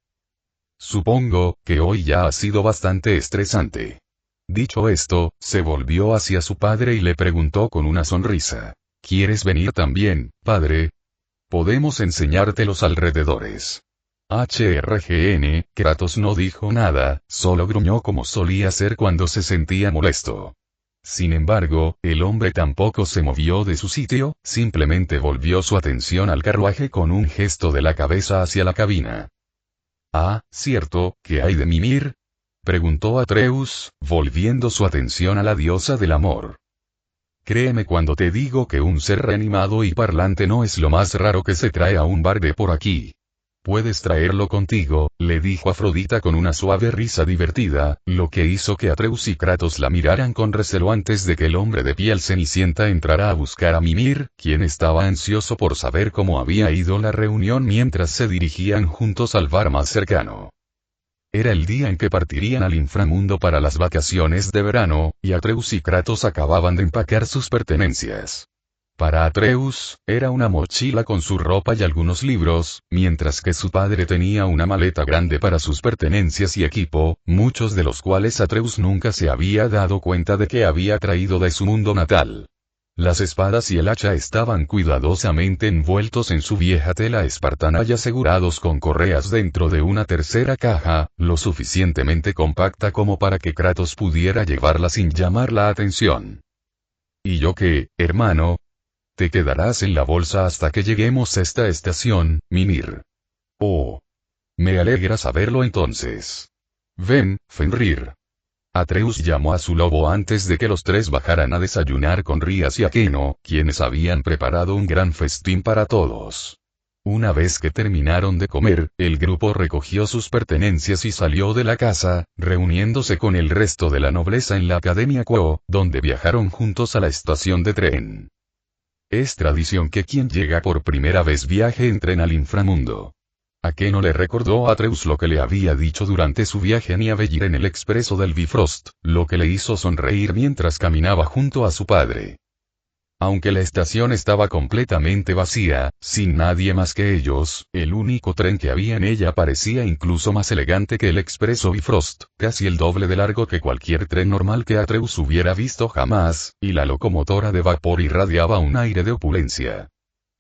Speaker 1: Supongo que hoy ya ha sido bastante estresante. Dicho esto, se volvió hacia su padre y le preguntó con una sonrisa. ¿Quieres venir también, padre? Podemos enseñarte los alrededores. Kratos no dijo nada, solo gruñó como solía hacer cuando se sentía molesto. Sin embargo, el hombre tampoco se movió de su sitio, simplemente volvió su atención al carruaje con un gesto de la cabeza hacia la cabina. Cierto, ¿qué hay de Mimir?, preguntó Atreus, volviendo su atención a la diosa del amor. Créeme cuando te digo que un ser reanimado y parlante no es lo más raro que se trae a un bar de por aquí. Puedes traerlo contigo, le dijo Afrodita con una suave risa divertida, lo que hizo que Atreus y Kratos la miraran con recelo antes de que el hombre de piel cenicienta entrara a buscar a Mimir, quien estaba ansioso por saber cómo había ido la reunión mientras se dirigían juntos al bar más cercano. Era el día en que partirían al inframundo para las vacaciones de verano, y Atreus y Kratos acababan de empacar sus pertenencias. Para Atreus, era una mochila con su ropa y algunos libros, mientras que su padre tenía una maleta grande para sus pertenencias y equipo, muchos de los cuales Atreus nunca se había dado cuenta de que había traído de su mundo natal. Las espadas y el hacha estaban cuidadosamente envueltos en su vieja tela espartana y asegurados con correas dentro de una tercera caja, lo suficientemente compacta como para que Kratos pudiera llevarla sin llamar la atención. ¿Y yo qué, hermano? Te quedarás en la bolsa hasta que lleguemos a esta estación, Mimir. Oh. Me alegra saberlo entonces. Ven, Fenrir. Atreus llamó a su lobo antes de que los tres bajaran a desayunar con Rías y Aqueno, quienes habían preparado un gran festín para todos. Una vez que terminaron de comer, el grupo recogió sus pertenencias y salió de la casa, reuniéndose con el resto de la nobleza en la Academia Quo, donde viajaron juntos a la estación de tren. Es tradición que quien llega por primera vez viaje en tren al inframundo. Aqueno le recordó a Atreus lo que le había dicho durante su viaje a Niavellir en el expreso del Bifrost, lo que le hizo sonreír mientras caminaba junto a su padre. Aunque la estación estaba completamente vacía, sin nadie más que ellos, el único tren que había en ella parecía incluso más elegante que el expreso Bifrost, casi el doble de largo que cualquier tren normal que Atreus hubiera visto jamás, y la locomotora de vapor irradiaba un aire de opulencia.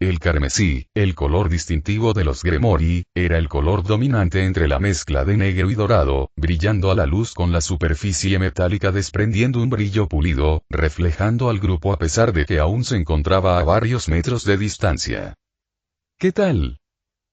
Speaker 1: El carmesí, el color distintivo de los Gremori, era el color dominante entre la mezcla de negro y dorado, brillando a la luz con la superficie metálica desprendiendo un brillo pulido, reflejando al grupo a pesar de que aún se encontraba a varios metros de distancia. ¿Qué tal?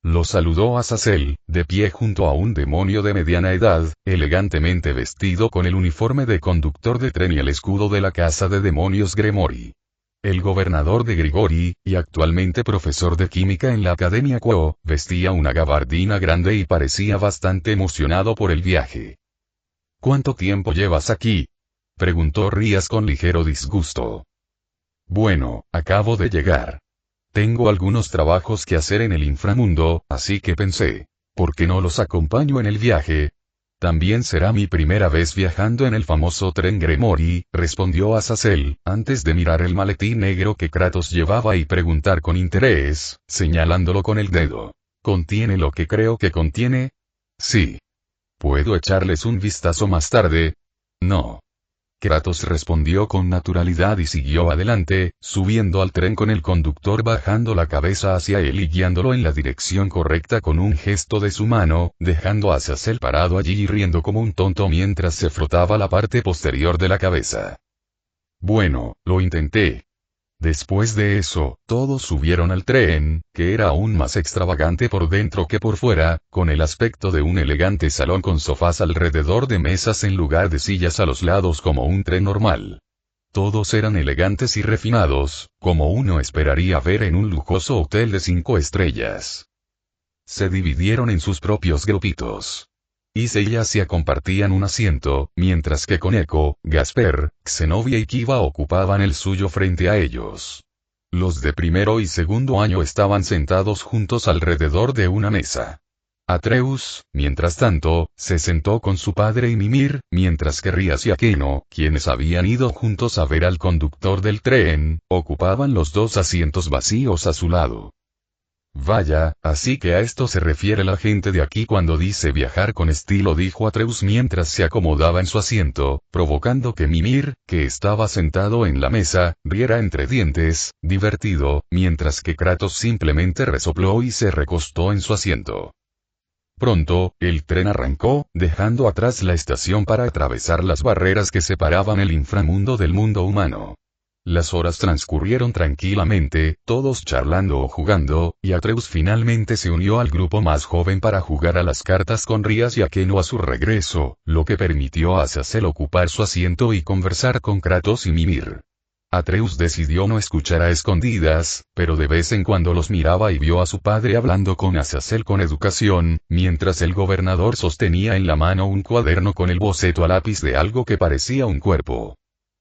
Speaker 1: Lo saludó Azazel, de pie junto a un demonio de mediana edad, elegantemente vestido con el uniforme de conductor de tren y el escudo de la casa de demonios Gremori. El gobernador de Grigori, y actualmente profesor de química en la Academia Quo, vestía una gabardina grande y parecía bastante emocionado por el viaje. ¿Cuánto tiempo llevas aquí? Preguntó Rías con ligero disgusto. Bueno, acabo de llegar. Tengo algunos trabajos que hacer en el inframundo, así que pensé, ¿por qué no los acompaño en el viaje? También será mi primera vez viajando en el famoso tren Gremori, respondió Azazel, antes de mirar el maletín negro que Kratos llevaba y preguntar con interés, señalándolo con el dedo. ¿Contiene lo que creo que contiene? Sí. ¿Puedo echarles un vistazo más tarde? No. Kratos respondió con naturalidad y siguió adelante, subiendo al tren con el conductor bajando la cabeza hacia él y guiándolo en la dirección correcta con un gesto de su mano, dejando a Azazel parado allí y riendo como un tonto mientras se frotaba la parte posterior de la cabeza. Bueno, lo intenté. Después de eso, todos subieron al tren, que era aún más extravagante por dentro que por fuera, con el aspecto de un elegante salón con sofás alrededor de mesas en lugar de sillas a los lados como un tren normal. Todos eran elegantes y refinados, como uno esperaría ver en un lujoso hotel de 5 estrellas. Se dividieron en sus propios grupitos. Ise y Asia compartían un asiento, mientras que Koneko, Gasper, Zenobia y Kiva ocupaban el suyo frente a ellos. Los de primero y segundo año estaban sentados juntos alrededor de una mesa. Atreus, mientras tanto, se sentó con su padre y Mimir, mientras que Rías y Akeno, quienes habían ido juntos a ver al conductor del tren, ocupaban los 2 asientos vacíos a su lado. Vaya, así que a esto se refiere la gente de aquí cuando dice viajar con estilo, dijo Atreus mientras se acomodaba en su asiento, provocando que Mimir, que estaba sentado en la mesa, riera entre dientes, divertido, mientras que Kratos simplemente resopló y se recostó en su asiento. Pronto, el tren arrancó, dejando atrás la estación para atravesar las barreras que separaban el inframundo del mundo humano. Las horas transcurrieron tranquilamente, todos charlando o jugando, y Atreus finalmente se unió al grupo más joven para jugar a las cartas con Rías y Akeno a su regreso, lo que permitió a Azazel ocupar su asiento y conversar con Kratos y Mimir. Atreus decidió no escuchar a escondidas, pero de vez en cuando los miraba y vio a su padre hablando con Azazel con educación, mientras el gobernador sostenía en la mano un cuaderno con el boceto a lápiz de algo que parecía un cuerpo.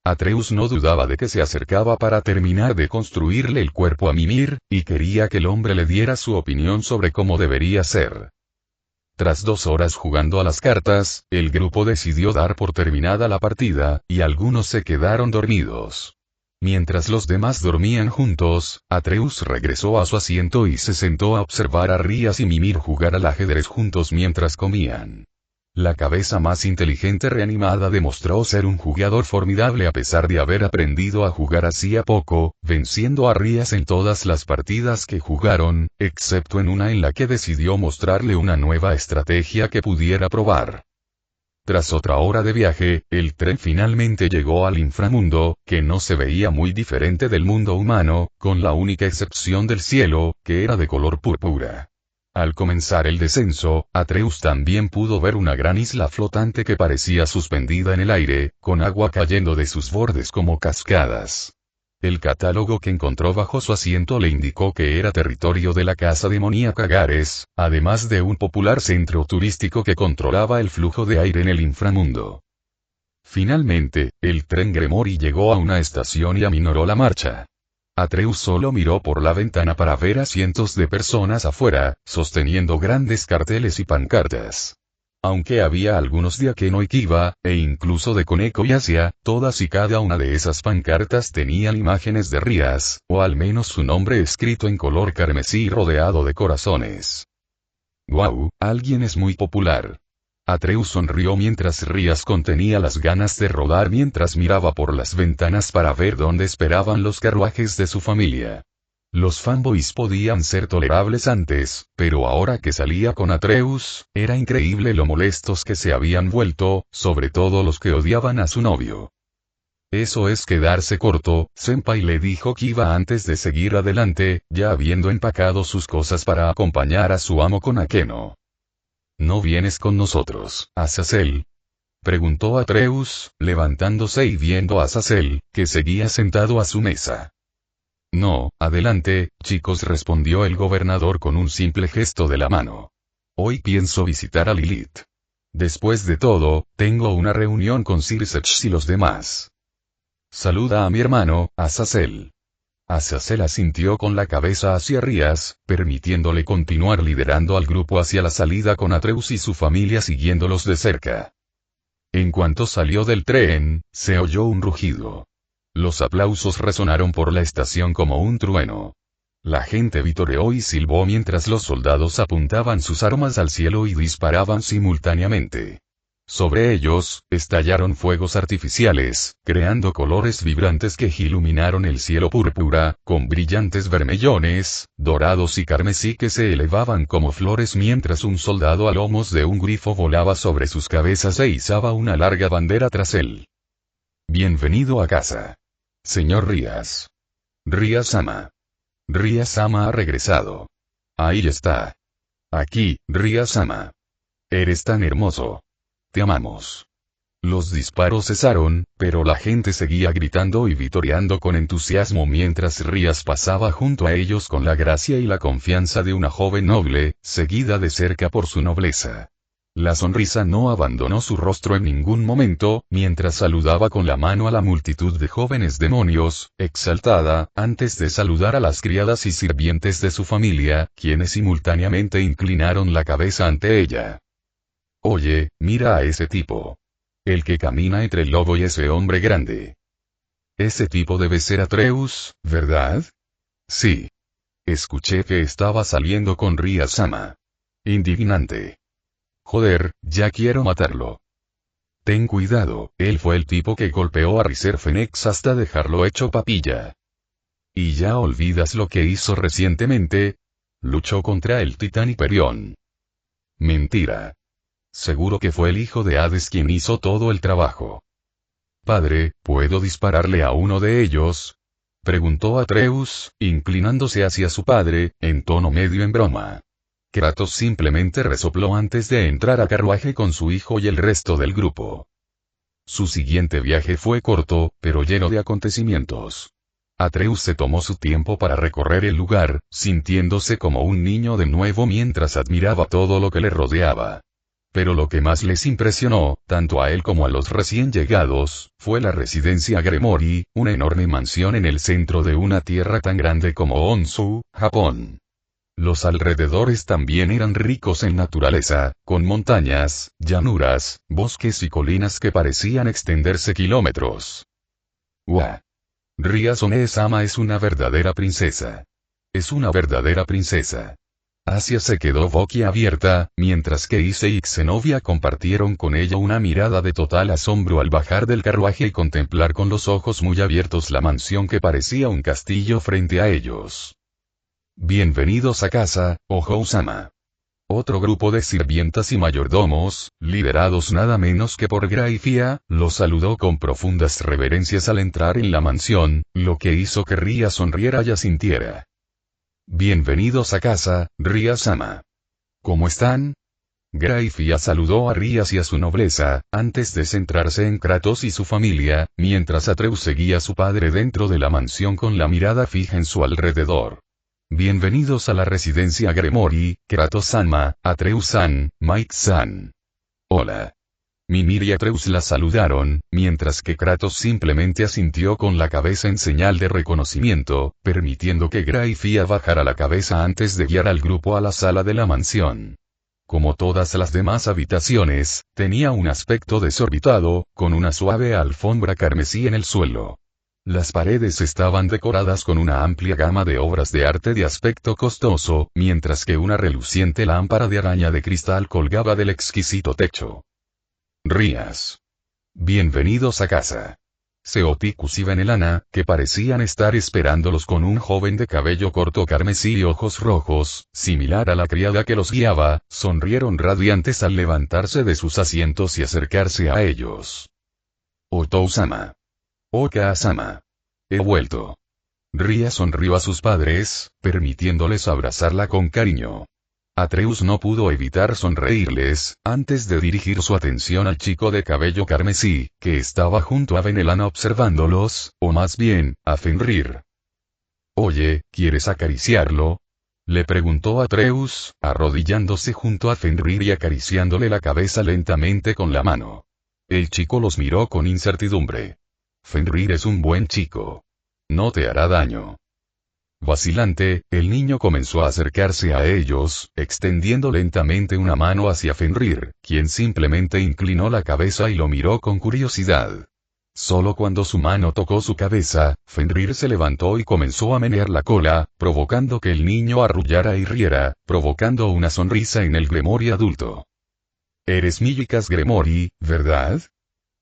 Speaker 1: Atreus no dudaba de que se acercaba para terminar de construirle el cuerpo a Mimir, y quería que el hombre le diera su opinión sobre cómo debería ser. Tras 2 horas jugando a las cartas, el grupo decidió dar por terminada la partida, y algunos se quedaron dormidos. Mientras los demás dormían juntos, Atreus regresó a su asiento y se sentó a observar a Rías y Mimir jugar al ajedrez juntos mientras comían. La cabeza más inteligente reanimada demostró ser un jugador formidable a pesar de haber aprendido a jugar hacía poco, venciendo a Rías en todas las partidas que jugaron, excepto en una en la que decidió mostrarle una nueva estrategia que pudiera probar. Tras otra hora de viaje, el tren finalmente llegó al inframundo, que no se veía muy diferente del mundo humano, con la única excepción del cielo, que era de color púrpura. Al comenzar el descenso, Atreus también pudo ver una gran isla flotante que parecía suspendida en el aire, con agua cayendo de sus bordes como cascadas. El catálogo que encontró bajo su asiento le indicó que era territorio de la casa demoníaca Gares, además de un popular centro turístico que controlaba el flujo de aire en el inframundo. Finalmente, el tren Gremori llegó a una estación y aminoró la marcha. Atreus solo miró por la ventana para ver a cientos de personas afuera, sosteniendo grandes carteles y pancartas. Aunque había algunos de Akeno y Kiva, e incluso de Koneko y Asia, todas y cada una de esas pancartas tenían imágenes de Rías, o al menos su nombre escrito en color carmesí rodeado de corazones. ¡Guau! Alguien es muy popular. Atreus sonrió mientras Rías contenía las ganas de rodar mientras miraba por las ventanas para ver dónde esperaban los carruajes de su familia. Los fanboys podían ser tolerables antes, pero ahora que salía con Atreus, era increíble lo molestos que se habían vuelto, sobre todo los que odiaban a su novio. Eso es quedarse corto, Senpai le dijo Kiba antes de seguir adelante, ya habiendo empacado sus cosas para acompañar a su amo con Akeno. ¿No vienes con nosotros, Azazel? Preguntó Atreus, levantándose y viendo a Azazel, que seguía sentado a su mesa. No, adelante, chicos, respondió el gobernador con un simple gesto de la mano. Hoy pienso visitar a Lilith. Después de todo, tengo una reunión con Sir Sech y los demás. Saluda a mi hermano, Azazel. Azazel asintió con la cabeza hacia Rías, permitiéndole continuar liderando al grupo hacia la salida con Atreus y su familia siguiéndolos de cerca. En cuanto salió del tren, se oyó un rugido. Los aplausos resonaron por la estación como un trueno. La gente vitoreó y silbó mientras los soldados apuntaban sus armas al cielo y disparaban simultáneamente. Sobre ellos, estallaron fuegos artificiales, creando colores vibrantes que iluminaron el cielo púrpura, con brillantes vermellones, dorados y carmesí que se elevaban como flores mientras un soldado a lomos de un grifo volaba sobre sus cabezas e izaba una larga bandera tras él. Bienvenido a casa. Señor Rías. Rías-sama. Rías-sama ha regresado. Ahí está. Aquí, Rías-sama. Eres tan hermoso. Te amamos. Los disparos cesaron, pero la gente seguía gritando y vitoreando con entusiasmo mientras Rías pasaba junto a ellos con la gracia y la confianza de una joven noble, seguida de cerca por su nobleza. La sonrisa no abandonó su rostro en ningún momento, mientras saludaba con la mano a la multitud de jóvenes demonios, exaltada, antes de saludar a las criadas y sirvientes de su familia, quienes simultáneamente inclinaron la cabeza ante ella. Oye, mira a ese tipo. El que camina entre el lobo y ese hombre grande. Ese tipo debe ser Atreus, ¿verdad? Sí. Escuché que estaba saliendo con Ria-sama. Indignante. Joder, ya quiero matarlo. Ten cuidado, él fue el tipo que golpeó a Riser Phoenix hasta dejarlo hecho papilla. ¿Y ya olvidas lo que hizo recientemente? Luchó contra el titán Hiperión. Mentira. Seguro que fue el hijo de Hades quien hizo todo el trabajo. Padre, ¿puedo dispararle a uno de ellos? Preguntó Atreus, inclinándose hacia su padre, en tono medio en broma. Kratos simplemente resopló antes de entrar a carruaje con su hijo y el resto del grupo. Su siguiente viaje fue corto, pero lleno de acontecimientos. Atreus se tomó su tiempo para recorrer el lugar, sintiéndose como un niño de nuevo mientras admiraba todo lo que le rodeaba. Pero lo que más les impresionó, tanto a él como a los recién llegados, fue la residencia Gremori, una enorme mansión en el centro de una tierra tan grande como Onsu, Japón. Los alrededores también eran ricos en naturaleza, con montañas, llanuras, bosques y colinas que parecían extenderse kilómetros. ¡Guau! Ria-sama es una verdadera princesa. Es una verdadera princesa. Asia se quedó boquiabierta, mientras que Issei y Zenobia compartieron con ella una mirada de total asombro al bajar del carruaje y contemplar con los ojos muy abiertos la mansión que parecía un castillo frente a ellos. Bienvenidos a casa, Ohou-sama. Otro grupo de sirvientas y mayordomos, liderados nada menos que por Graifia, los saludó con profundas reverencias al entrar en la mansión, lo que hizo que Ria sonriera y asintiera. Bienvenidos a casa, Ria-sama. ¿Cómo están? Graifia saludó a Rías y a su nobleza, antes de centrarse en Kratos y su familia, mientras Atreus seguía a su padre dentro de la mansión con la mirada fija en su alrededor. Bienvenidos a la residencia Gremori, Kratos-sama, Atreus-san, Mike-san. Hola. Mimir y Atreus la saludaron, mientras que Kratos simplemente asintió con la cabeza en señal de reconocimiento, permitiendo que Graifia bajara la cabeza antes de guiar al grupo a la sala de la mansión. Como todas las demás habitaciones, tenía un aspecto desorbitado, con una suave alfombra carmesí en el suelo. Las paredes estaban decoradas con una amplia gama de obras de arte de aspecto costoso, mientras que una reluciente lámpara de araña de cristal colgaba del exquisito techo. Rías. Bienvenidos a casa. Seoticus y Venelana, que parecían estar esperándolos con un joven de cabello corto carmesí y ojos rojos, similar a la criada que los guiaba, sonrieron radiantes al levantarse de sus asientos y acercarse a ellos. Otou-sama. Oka-sama. He vuelto. Ria sonrió a sus padres, permitiéndoles abrazarla con cariño. Atreus no pudo evitar sonreírles, antes de dirigir su atención al chico de cabello carmesí, que estaba junto a Venelana observándolos, o más bien, a Fenrir. Oye, ¿quieres acariciarlo? Le preguntó Atreus, arrodillándose junto a Fenrir y acariciándole la cabeza lentamente con la mano. El chico los miró con incertidumbre. Fenrir es un buen chico. No te hará daño. Vacilante, el niño comenzó a acercarse a ellos, extendiendo lentamente una mano hacia Fenrir, quien simplemente inclinó la cabeza y lo miró con curiosidad. Solo cuando su mano tocó su cabeza, Fenrir se levantó y comenzó a menear la cola, provocando que el niño arrullara y riera, provocando una sonrisa en el Gremori adulto. Eres Millicas Gremori, ¿verdad?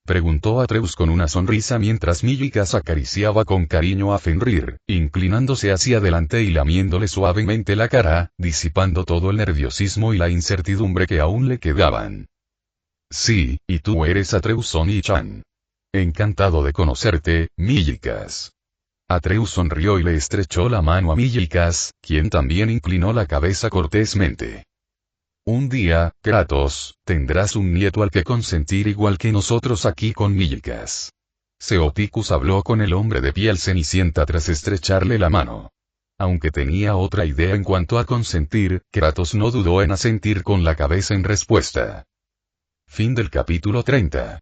Speaker 1: Preguntó Atreus con una sonrisa mientras Millicas acariciaba con cariño a Fenrir, inclinándose hacia adelante y lamiéndole suavemente la cara, disipando todo el nerviosismo y la incertidumbre que aún le quedaban. Sí, y tú eres Atreus Oni-chan. Encantado de conocerte, Millicas. Atreus sonrió y le estrechó la mano a Millicas, quien también inclinó la cabeza cortésmente. Un día, Kratos, tendrás un nieto al que consentir igual que nosotros aquí con Millicas. Seoticus habló con el hombre de piel cenicienta tras estrecharle la mano. Aunque tenía otra idea en cuanto a consentir, Kratos no dudó en asentir con la cabeza en respuesta. Fin del capítulo 30.